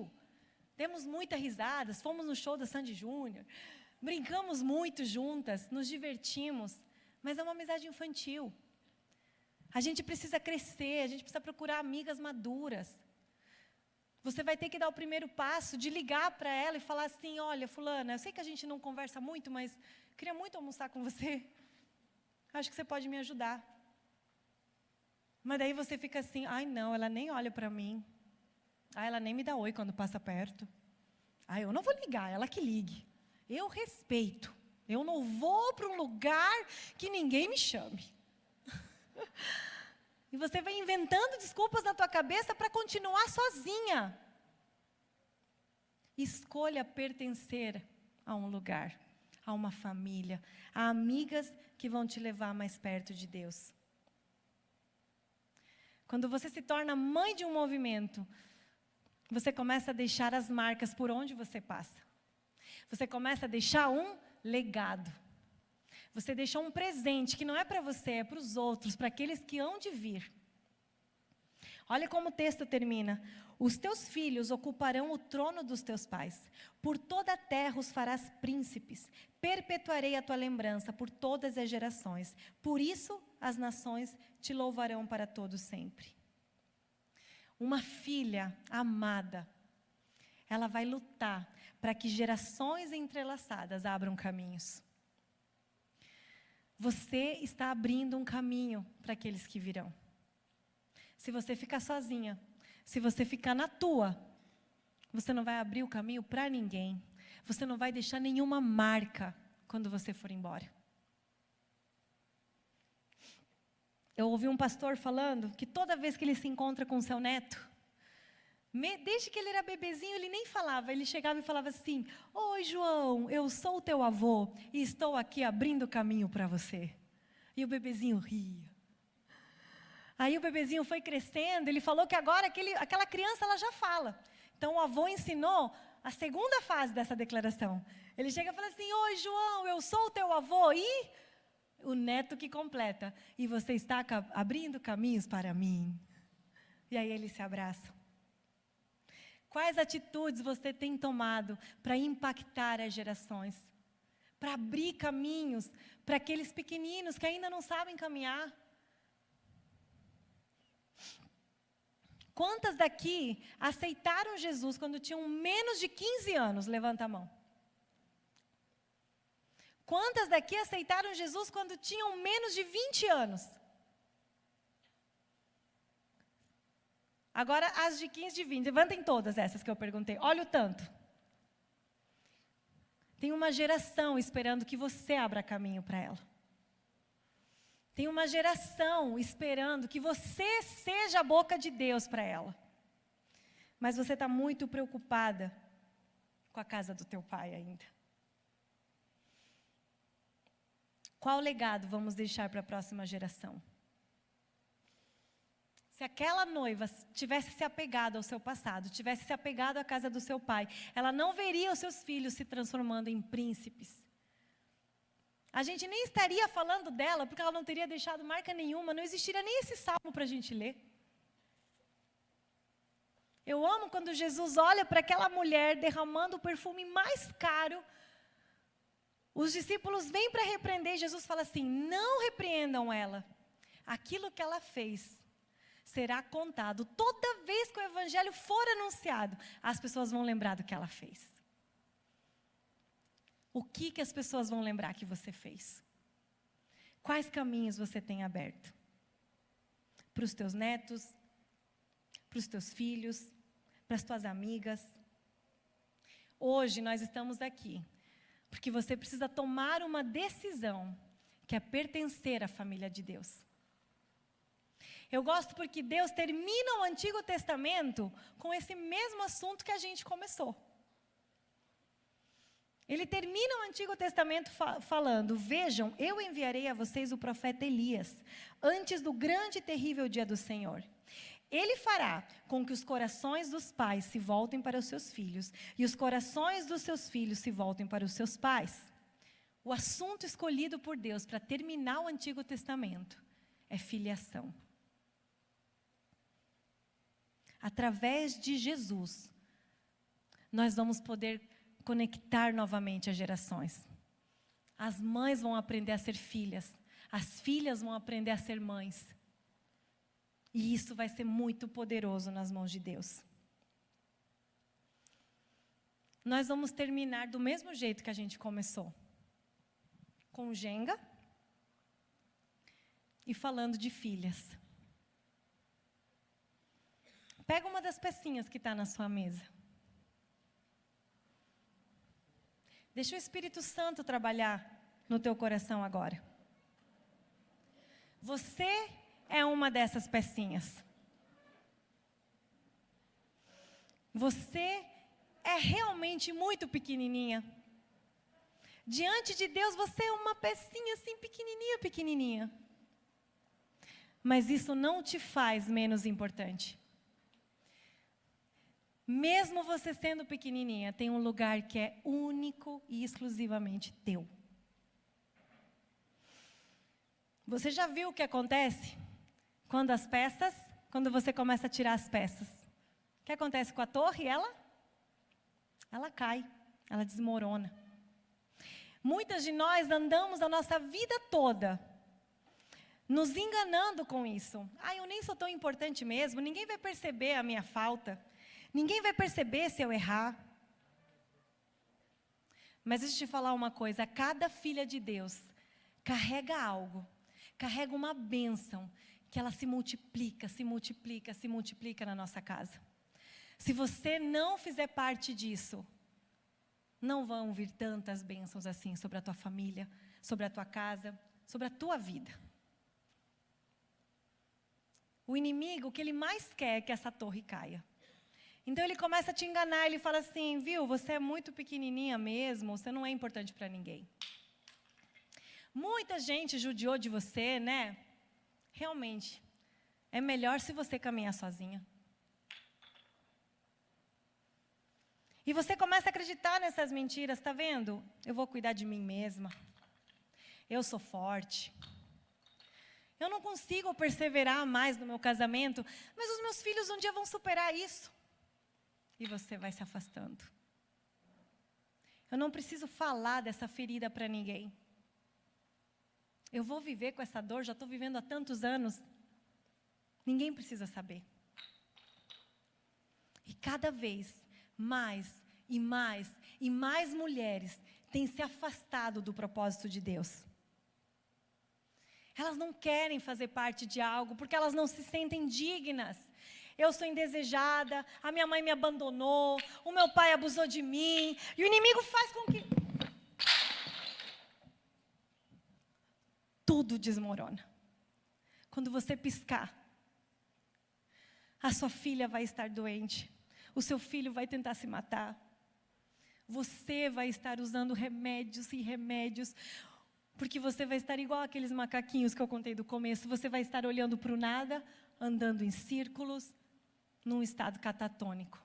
Demos muitas risadas, fomos no show da Sandy Júnior, brincamos muito juntas, nos divertimos, mas é uma amizade infantil. A gente precisa crescer, a gente precisa procurar amigas maduras. Você vai ter que dar o primeiro passo de ligar para ela e falar assim: olha, fulana, eu sei que a gente não conversa muito, mas queria muito almoçar com você. Acho que você pode me ajudar. Mas daí você fica assim: ai não, ela nem olha para mim. Ah, ela nem me dá oi quando passa perto. Ah, eu não vou ligar, ela que ligue. Eu respeito. Eu não vou para um lugar que ninguém me chame. E você vai inventando desculpas na tua cabeça para continuar sozinha. Escolha pertencer a um lugar, a uma família, a amigas que vão te levar mais perto de Deus. Quando você se torna mãe de um movimento, você começa a deixar as marcas por onde você passa. Você começa a deixar um legado. Você deixa um presente que não é para você, é para os outros, para aqueles que hão de vir. Olha como o texto termina: os teus filhos ocuparão o trono dos teus pais. Por toda a terra os farás príncipes. Perpetuarei a tua lembrança por todas as gerações. Por isso as nações te louvarão para todo sempre. Uma filha amada, ela vai lutar para que gerações entrelaçadas abram caminhos. Você está abrindo um caminho para aqueles que virão. Se você ficar sozinha, se você ficar na tua, você não vai abrir o caminho para ninguém. Você não vai deixar nenhuma marca quando você for embora. Eu ouvi um pastor falando que toda vez que ele se encontra com seu neto, desde que ele era bebezinho, ele nem falava, ele chegava e falava assim: oi, João, eu sou o teu avô e estou aqui abrindo caminho para você. E o bebezinho ria. Aí o bebezinho foi crescendo, ele falou que agora aquela criança ela já fala. Então o avô ensinou a segunda fase dessa declaração. Ele chega e fala assim: oi, João, eu sou o teu avô e o neto que completa: e você está abrindo caminhos para mim. E aí eles se abraçam. Quais atitudes você tem tomado para impactar as gerações? Para abrir caminhos para aqueles pequeninos que ainda não sabem caminhar? Quantas daqui aceitaram Jesus quando tinham menos de 15 anos? Levanta a mão. Quantas daqui aceitaram Jesus quando tinham menos de 20 anos? Agora, as de 15, de 20. Levantem todas essas que eu perguntei. Olha o tanto. Tem uma geração esperando que você abra caminho para ela. Tem uma geração esperando que você seja a boca de Deus para ela. Mas você está muito preocupada com a casa do teu pai ainda. Qual legado vamos deixar para a próxima geração? Se aquela noiva tivesse se apegado ao seu passado, tivesse se apegado à casa do seu pai, ela não veria os seus filhos se transformando em príncipes. A gente nem estaria falando dela, porque ela não teria deixado marca nenhuma, não existiria nem esse salmo para a gente ler. Eu amo quando Jesus olha para aquela mulher derramando o perfume mais caro. Os discípulos vêm para repreender e Jesus fala assim: não repreendam ela. Aquilo que ela fez será contado. Toda vez que o evangelho for anunciado, as pessoas vão lembrar do que ela fez. O que as pessoas vão lembrar que você fez? Quais caminhos você tem aberto? para os teus netos, para os teus filhos, para as tuas amigas. Hoje nós estamos aqui porque você precisa tomar uma decisão, que é pertencer à família de Deus. Eu gosto porque Deus termina o Antigo Testamento com esse mesmo assunto que a gente começou. Ele termina o Antigo Testamento falando: vejam, eu enviarei a vocês o profeta Elias, antes do grande e terrível dia do Senhor. Ele fará com que os corações dos pais se voltem para os seus filhos, e os corações dos seus filhos se voltem para os seus pais. O assunto escolhido por Deus para terminar o Antigo Testamento é filiação. Através de Jesus, nós vamos poder conectar novamente as gerações. As mães vão aprender a ser filhas, as filhas vão aprender a ser mães. E isso vai ser muito poderoso nas mãos de Deus. Nós vamos terminar do mesmo jeito que a gente começou. Com Jenga e falando de filhas. Pega uma das pecinhas que está na sua mesa. Deixa o Espírito Santo trabalhar no teu coração agora. Você é uma dessas pecinhas. Você é realmente muito pequenininha. Diante de Deus você é uma pecinha assim pequenininha, pequenininha. Mas isso não te faz menos importante. Mesmo você sendo pequenininha, tem um lugar que é único e exclusivamente teu. Você já viu o que acontece quando você começa a tirar as peças? O que acontece com a torre? Ela cai, ela desmorona. Muitas de nós andamos a nossa vida toda nos enganando com isso. Eu nem sou tão importante mesmo, ninguém vai perceber a minha falta. Ninguém vai perceber se eu errar. Mas deixa eu te falar uma coisa, cada filha de Deus carrega algo, carrega uma bênção, que ela se multiplica, se multiplica, se multiplica na nossa casa. Se você não fizer parte disso, não vão vir tantas bênçãos assim sobre a tua família, sobre a tua casa, sobre a tua vida. O inimigo, o que ele mais quer é que essa torre caia. Então ele começa a te enganar, ele fala assim, viu, você é muito pequenininha mesmo, você não é importante para ninguém. Muita gente judiou de você, né? Realmente, é melhor se você caminhar sozinha. E você começa a acreditar nessas mentiras, tá vendo? Eu vou cuidar de mim mesma. Eu sou forte. Eu não consigo perseverar mais no meu casamento, mas os meus filhos um dia vão superar isso. E você vai se afastando. Eu não preciso falar dessa ferida para ninguém. Eu vou viver com essa dor, já estou vivendo há tantos anos. Ninguém precisa saber. E cada vez mais e mais e mais mulheres têm se afastado do propósito de Deus. Elas não querem fazer parte de algo porque elas não se sentem dignas. Eu sou indesejada, a minha mãe me abandonou, o meu pai abusou de mim, e o inimigo faz com que tudo desmorona. Quando você piscar, a sua filha vai estar doente, o seu filho vai tentar se matar, você vai estar usando remédios e remédios, porque você vai estar igual aqueles macaquinhos que eu contei do começo, você vai estar olhando para o nada, andando em círculos, num estado catatônico.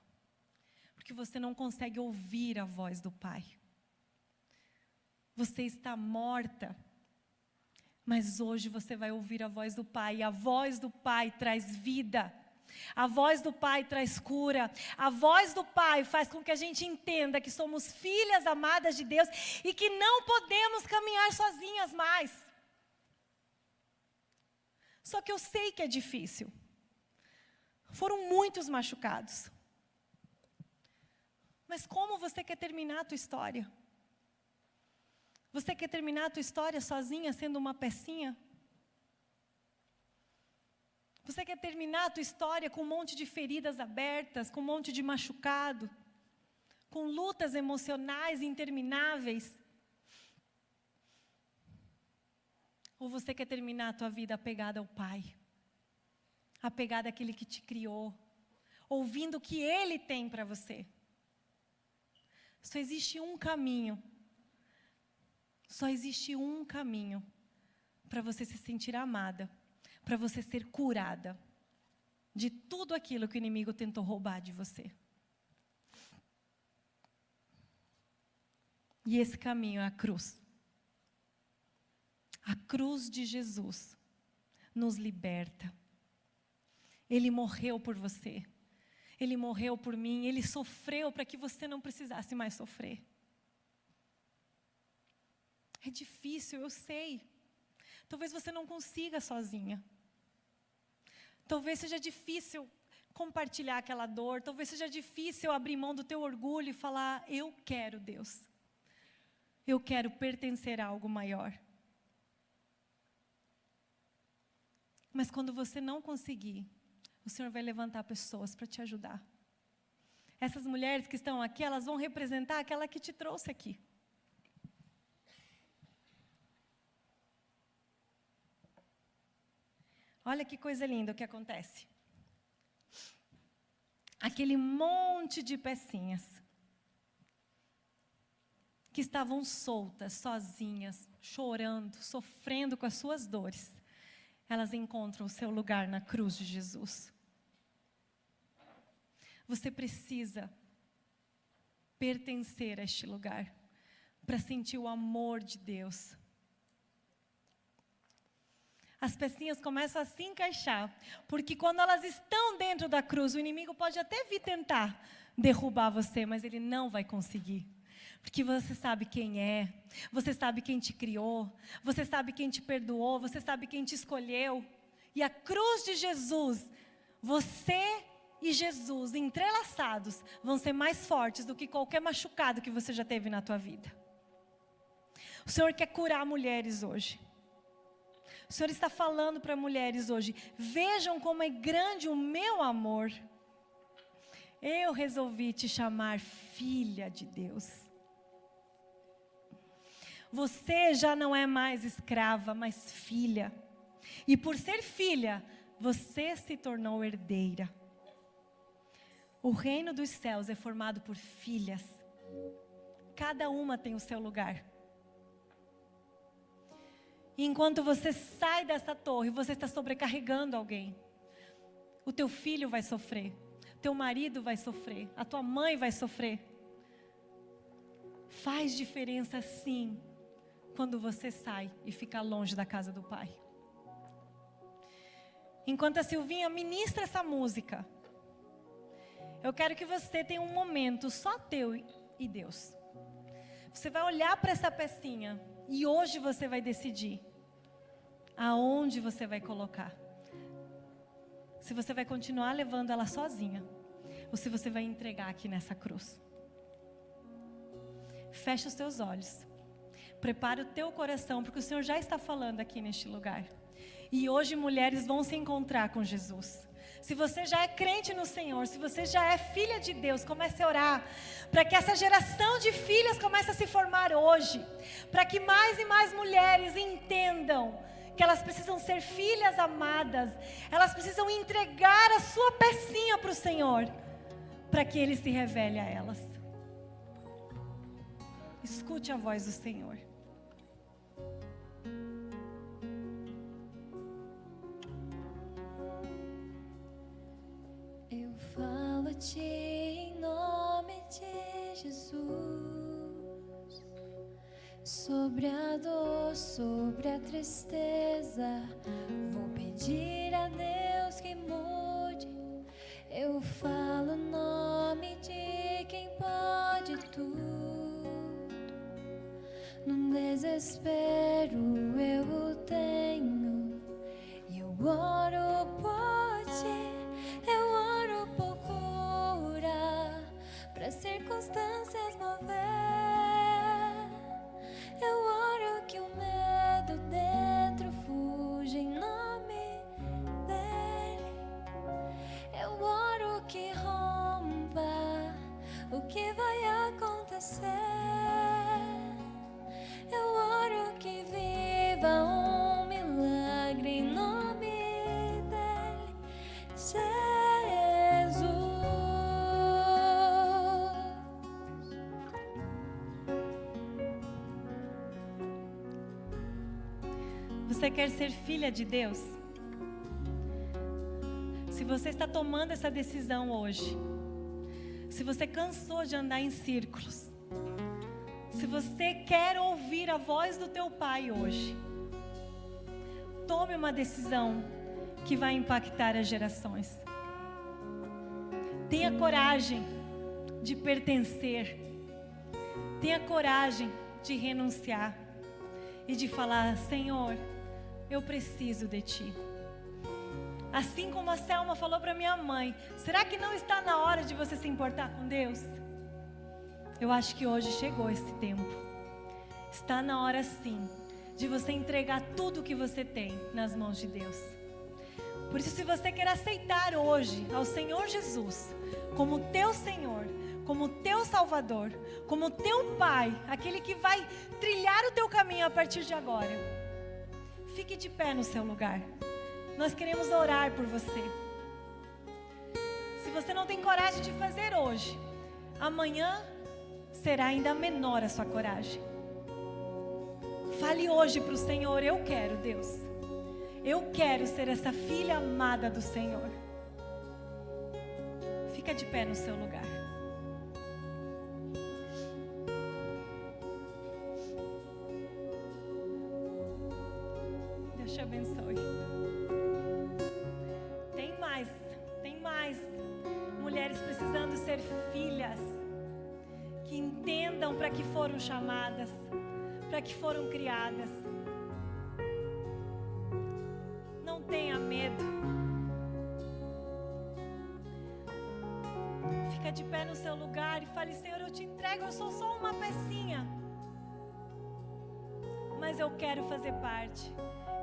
Porque você não consegue ouvir a voz do Pai. Você está morta. Mas hoje você vai ouvir a voz do Pai. E a voz do Pai traz vida. A voz do Pai traz cura. A voz do Pai faz com que a gente entenda que somos filhas amadas de Deus e que não podemos caminhar sozinhas mais. Só que eu sei que é difícil. Foram muitos machucados. Mas como você quer terminar a tua história? Você quer terminar a tua história sozinha, sendo uma pecinha? Você quer terminar a tua história com um monte de feridas abertas, com um monte de machucado, com lutas emocionais intermináveis? Ou você quer terminar a tua vida apegada ao Pai, apegada àquele que te criou, ouvindo o que Ele tem para você? Só existe um caminho. Só existe um caminho para você se sentir amada, para você ser curada de tudo aquilo que o inimigo tentou roubar de você. E esse caminho é a cruz. A cruz de Jesus nos liberta. Ele morreu por você. Ele morreu por mim. Ele sofreu para que você não precisasse mais sofrer. É difícil, eu sei. Talvez você não consiga sozinha. Talvez seja difícil compartilhar aquela dor. Talvez seja difícil abrir mão do teu orgulho e falar: eu quero Deus. Eu quero pertencer a algo maior. Mas quando você não conseguir, o Senhor vai levantar pessoas para te ajudar. Essas mulheres que estão aqui, elas vão representar aquela que te trouxe aqui. Olha que coisa linda o que acontece. Aquele monte de pecinhas que estavam soltas, sozinhas, chorando, sofrendo com as suas dores, elas encontram o seu lugar na cruz de Jesus. Você precisa pertencer a este lugar para sentir o amor de Deus. As pecinhas começam a se encaixar, porque quando elas estão dentro da cruz, o inimigo pode até vir tentar derrubar você, mas ele não vai conseguir. Porque você sabe quem é, você sabe quem te criou, você sabe quem te perdoou, você sabe quem te escolheu. E a cruz de Jesus, você e Jesus entrelaçados, vão ser mais fortes do que qualquer machucado que você já teve na tua vida. O Senhor quer curar mulheres hoje. O Senhor está falando para mulheres hoje: vejam como é grande o meu amor. Eu resolvi te chamar filha de Deus. Você já não é mais escrava, mas filha. E por ser filha, você se tornou herdeira. O reino dos céus é formado por filhas. Cada uma tem o seu lugar. E enquanto você sai dessa torre, você está sobrecarregando alguém. O teu filho vai sofrer. Teu marido vai sofrer. A tua mãe vai sofrer. Faz diferença sim, quando você sai e fica longe da casa do Pai. Enquanto a Silvinha ministra essa música, eu quero que você tenha um momento só teu e Deus. Você vai olhar para essa pecinha e hoje você vai decidir aonde você vai colocar. Se você vai continuar levando ela sozinha, ou se você vai entregar aqui nessa cruz. Fecha os teus olhos. Prepara o teu coração, porque o Senhor já está falando aqui neste lugar. E hoje mulheres vão se encontrar com Jesus. Se você já é crente no Senhor, se você já é filha de Deus, comece a orar para que essa geração de filhas comece a se formar hoje, para que mais e mais mulheres entendam que elas precisam ser filhas amadas, elas precisam entregar a sua pecinha para o Senhor, para que Ele se revele a elas. Escute a voz do Senhor. Eu falo-te em nome de Jesus, sobre a dor, sobre a tristeza, vou pedir a Deus que mude. Eu falo o nome de quem pode tudo. Num desespero eu o tenho, e eu oro por ti, eu oro por cura, para circunstâncias mover. Eu oro que o medo dentro fuja em nome dele. Você quer ser filha de Deus? Se você está tomando essa decisão hoje, se você cansou de andar em círculos, se você quer ouvir a voz do teu Pai hoje, tome uma decisão que vai impactar as gerações. Tenha coragem de pertencer. Tenha coragem de renunciar e de falar: Senhor, eu preciso de Ti. Assim como a Selma falou para minha mãe, será que não está na hora de você se importar com Deus? Eu acho que hoje chegou esse tempo. Está na hora sim de você entregar tudo o que você tem nas mãos de Deus. Por isso, se você quer aceitar hoje ao Senhor Jesus como teu Senhor, como teu Salvador, como teu Pai, aquele que vai trilhar o teu caminho a partir de agora, fique de pé no seu lugar. Nós queremos orar por você. Se você não tem coragem de fazer hoje, amanhã será ainda menor a sua coragem. Fale hoje para o Senhor: eu quero, Deus. Eu quero ser essa filha amada do Senhor. Fica de pé no seu lugar. Deus te abençoe. Tem mais mulheres precisando ser filhas, que entendam para que foram chamadas, para que foram criadas. Não tenha medo. Fica de pé no seu lugar e fale: Senhor, eu te entrego, eu sou só uma pecinha, mas eu quero fazer parte.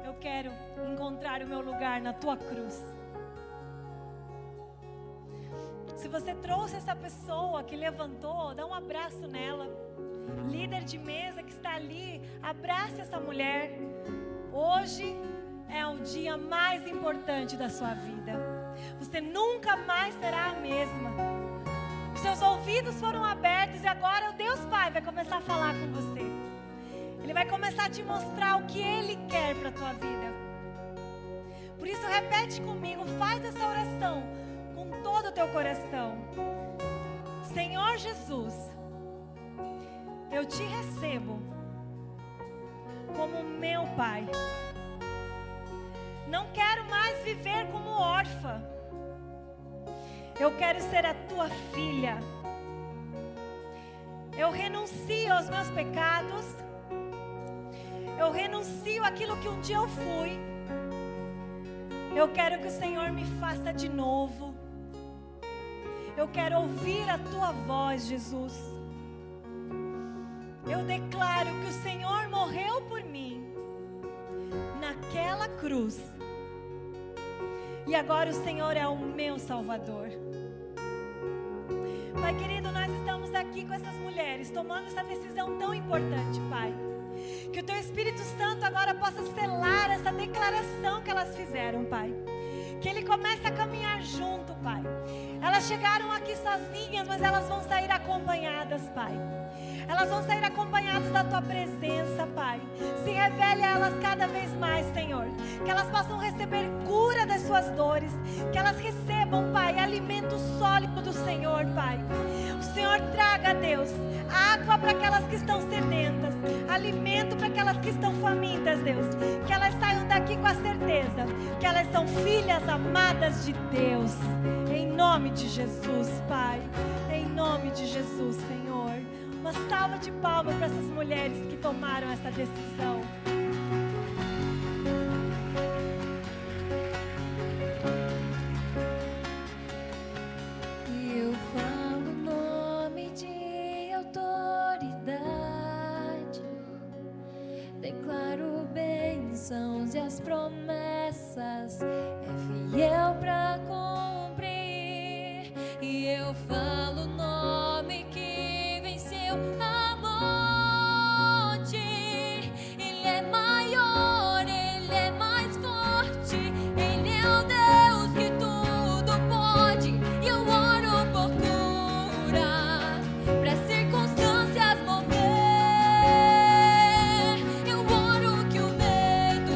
Eu quero encontrar o meu lugar na tua cruz. Se você trouxe essa pessoa que levantou, dá um abraço nela. Líder de mesa que está ali, abrace essa mulher. Hoje é o dia mais importante da sua vida. Você nunca mais será a mesma. Os seus ouvidos foram abertos e agora o Deus Pai vai começar a falar com você. Ele vai começar a te mostrar o que Ele quer para a tua vida. Por isso, repete comigo, faz essa oração com todo o teu coração. Senhor Jesus, eu te recebo como meu Pai. Não quero mais viver como órfã. Eu quero ser a tua filha. Eu renuncio aos meus pecados. Eu renuncio àquilo que um dia eu fui. Eu quero que o Senhor me faça de novo. Eu quero ouvir a tua voz, Jesus. Eu declaro que o Senhor morreu por mim naquela cruz. E agora o Senhor é o meu Salvador. Pai querido, nós estamos aqui com essas mulheres, tomando essa decisão tão importante, Pai. Que o Teu Espírito Santo agora possa selar essa declaração que elas fizeram, Pai. Que Ele comece a caminhar junto, Pai. Elas chegaram aqui sozinhas, mas elas vão sair acompanhadas, Pai. Elas vão sair acompanhadas da Tua presença, Pai. Se revele a elas cada vez mais, Senhor. Que elas possam receber cura das suas dores. Que elas recebam, Pai, alimento sólido do Senhor, Pai. O Senhor traga, Deus, água para aquelas que estão sedentas. Alimento para aquelas que estão famintas, Deus. Que elas saiam daqui com a certeza que elas são filhas amadas de Deus. Em nome de Jesus, Pai. Em nome de Jesus, Senhor. Uma salva de palmas para essas mulheres que tomaram essa decisão. E eu falo o nome de autoridade, declaro bênçãos e as promessas é fiel para cumprir. E eu falo o nome que venceu a morte. Ele é maior, Ele é mais forte. Ele é o Deus que tudo pode. E eu oro por cura, para circunstâncias mover. Eu oro que o medo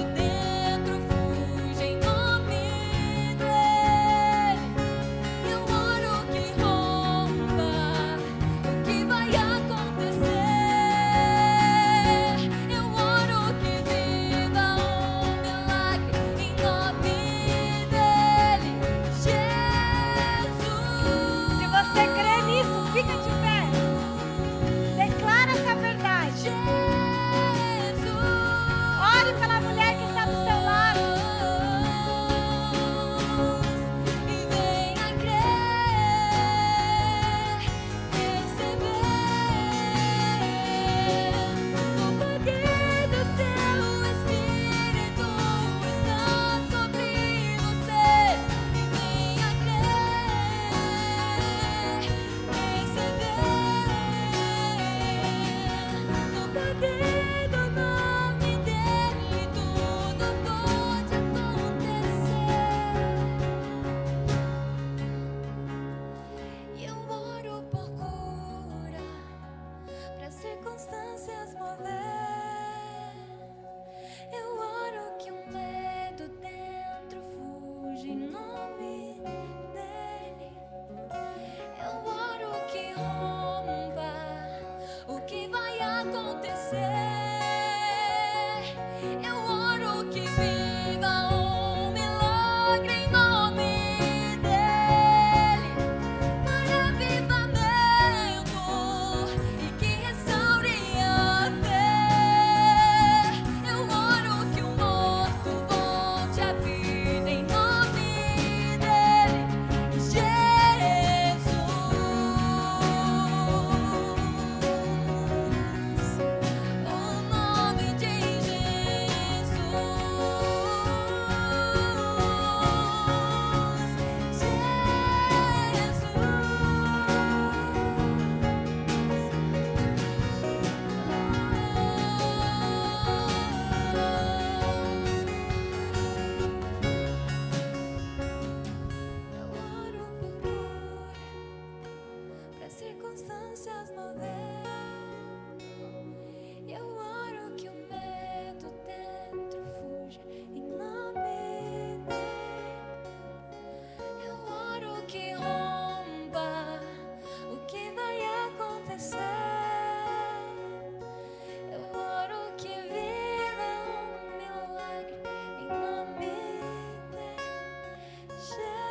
Eu oro que viva um milagre em nome dele, para avivamento e que restaure a fé. Eu oro que o morto volte à vida em nome dele, Jesus. O nome de Eu oro por cura, para circunstâncias mover. Eu oro que o medo dentro fuja em nome dele. Eu oro que rompa o que vai acontecer. Eu oro que viva um milagre em nome dele, Jesus.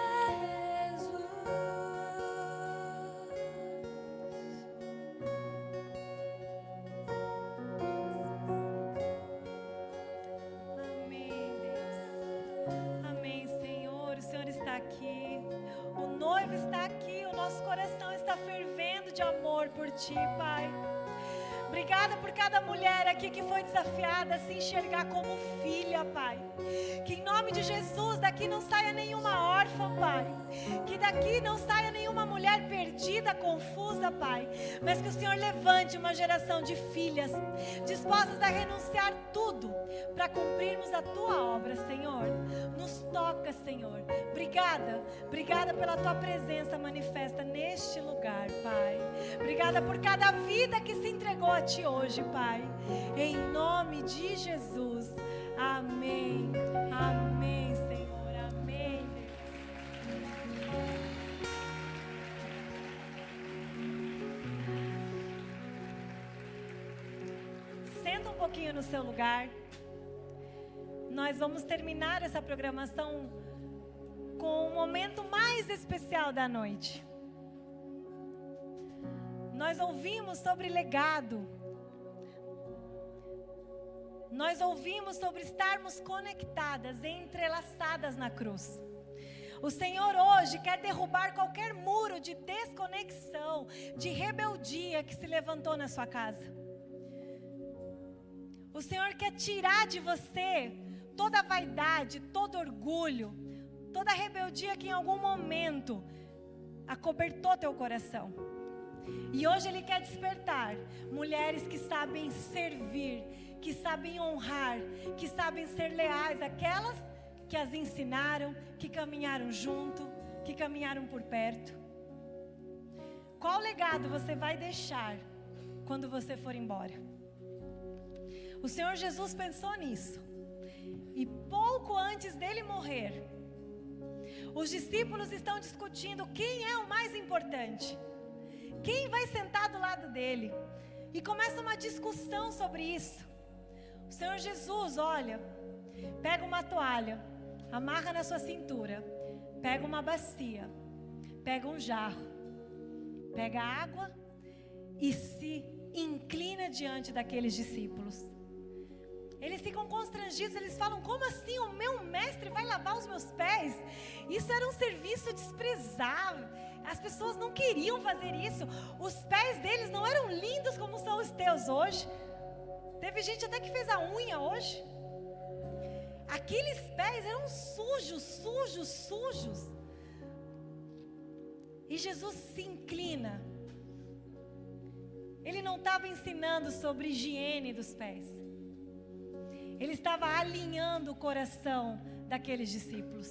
Amém, Deus. Amém, Senhor. O Senhor está aqui. O noivo está aqui. O nosso coração está fervendo de amor por Ti, Pai. Obrigada por cada mulher aqui que foi desafiada a se enxergar como filha, Pai. Que em nome de Jesus daqui não saia nenhuma órfã, Pai. Que daqui não saia nenhuma mulher perdida, confusa, Pai. Mas que o Senhor levante uma geração de filhas dispostas a renunciar tudo para cumprirmos a Tua obra, Senhor. Nos toca, Senhor. Obrigada. Obrigada pela Tua presença manifesta neste lugar, Pai. Obrigada por cada vida que se entregou a Ti hoje, Pai. Em nome de Jesus. Amém. Amém, Senhor. Amém, Deus. Senta um pouquinho no seu lugar. Nós vamos terminar essa programação com o momento mais especial da noite. Nós ouvimos sobre legado. Nós ouvimos sobre estarmos conectadas, entrelaçadas na cruz. O Senhor hoje quer derrubar qualquer muro de desconexão, de rebeldia que se levantou na sua casa. O Senhor quer tirar de você toda a vaidade, todo orgulho, toda a rebeldia que em algum momento acobertou teu coração. E hoje Ele quer despertar mulheres que sabem servir, que sabem honrar, que sabem ser leais àquelas que as ensinaram, que caminharam junto, que caminharam por perto. Qual legado você vai deixar quando você for embora? O Senhor Jesus pensou nisso. E pouco antes dele morrer, os discípulos estão discutindo quem é o mais importante. Quem vai sentar do lado dele? E começa uma discussão sobre isso. O Senhor Jesus, olha, pega uma toalha, amarra na sua cintura, pega uma bacia, pega um jarro, pega água e se inclina diante daqueles discípulos. Eles ficam constrangidos, eles falam, como assim o meu mestre vai lavar os meus pés? Isso era um serviço desprezável, as pessoas não queriam fazer isso, os pés deles não eram lindos como são os teus hoje. Teve gente até que fez a unha hoje. Aqueles pés eram sujos, sujos, sujos. E Jesus se inclina. Ele não estava ensinando sobre higiene dos pés. Ele estava alinhando o coração daqueles discípulos.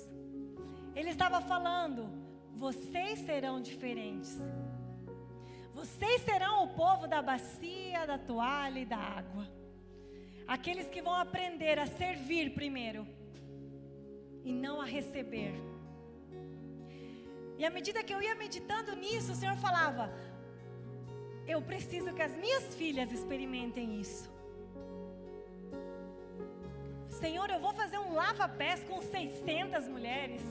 Ele estava falando, vocês serão diferentes. Vocês serão o povo da bacia, da toalha e da água. Aqueles que vão aprender a servir primeiro e não a receber. E à medida que eu ia meditando nisso, o Senhor falava, eu preciso que as minhas filhas experimentem isso. Senhor, eu vou fazer um lava-pés com 600 mulheres.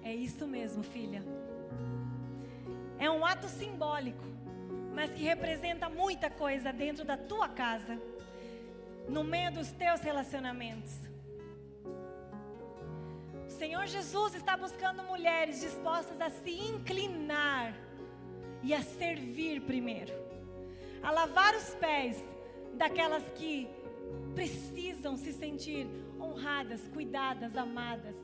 É isso mesmo, filha. É um ato simbólico, mas que representa muita coisa dentro da tua casa, no meio dos teus relacionamentos. O Senhor Jesus está buscando mulheres dispostas a se inclinar e a servir primeiro, a lavar os pés daquelas que precisam se sentir honradas, cuidadas, amadas.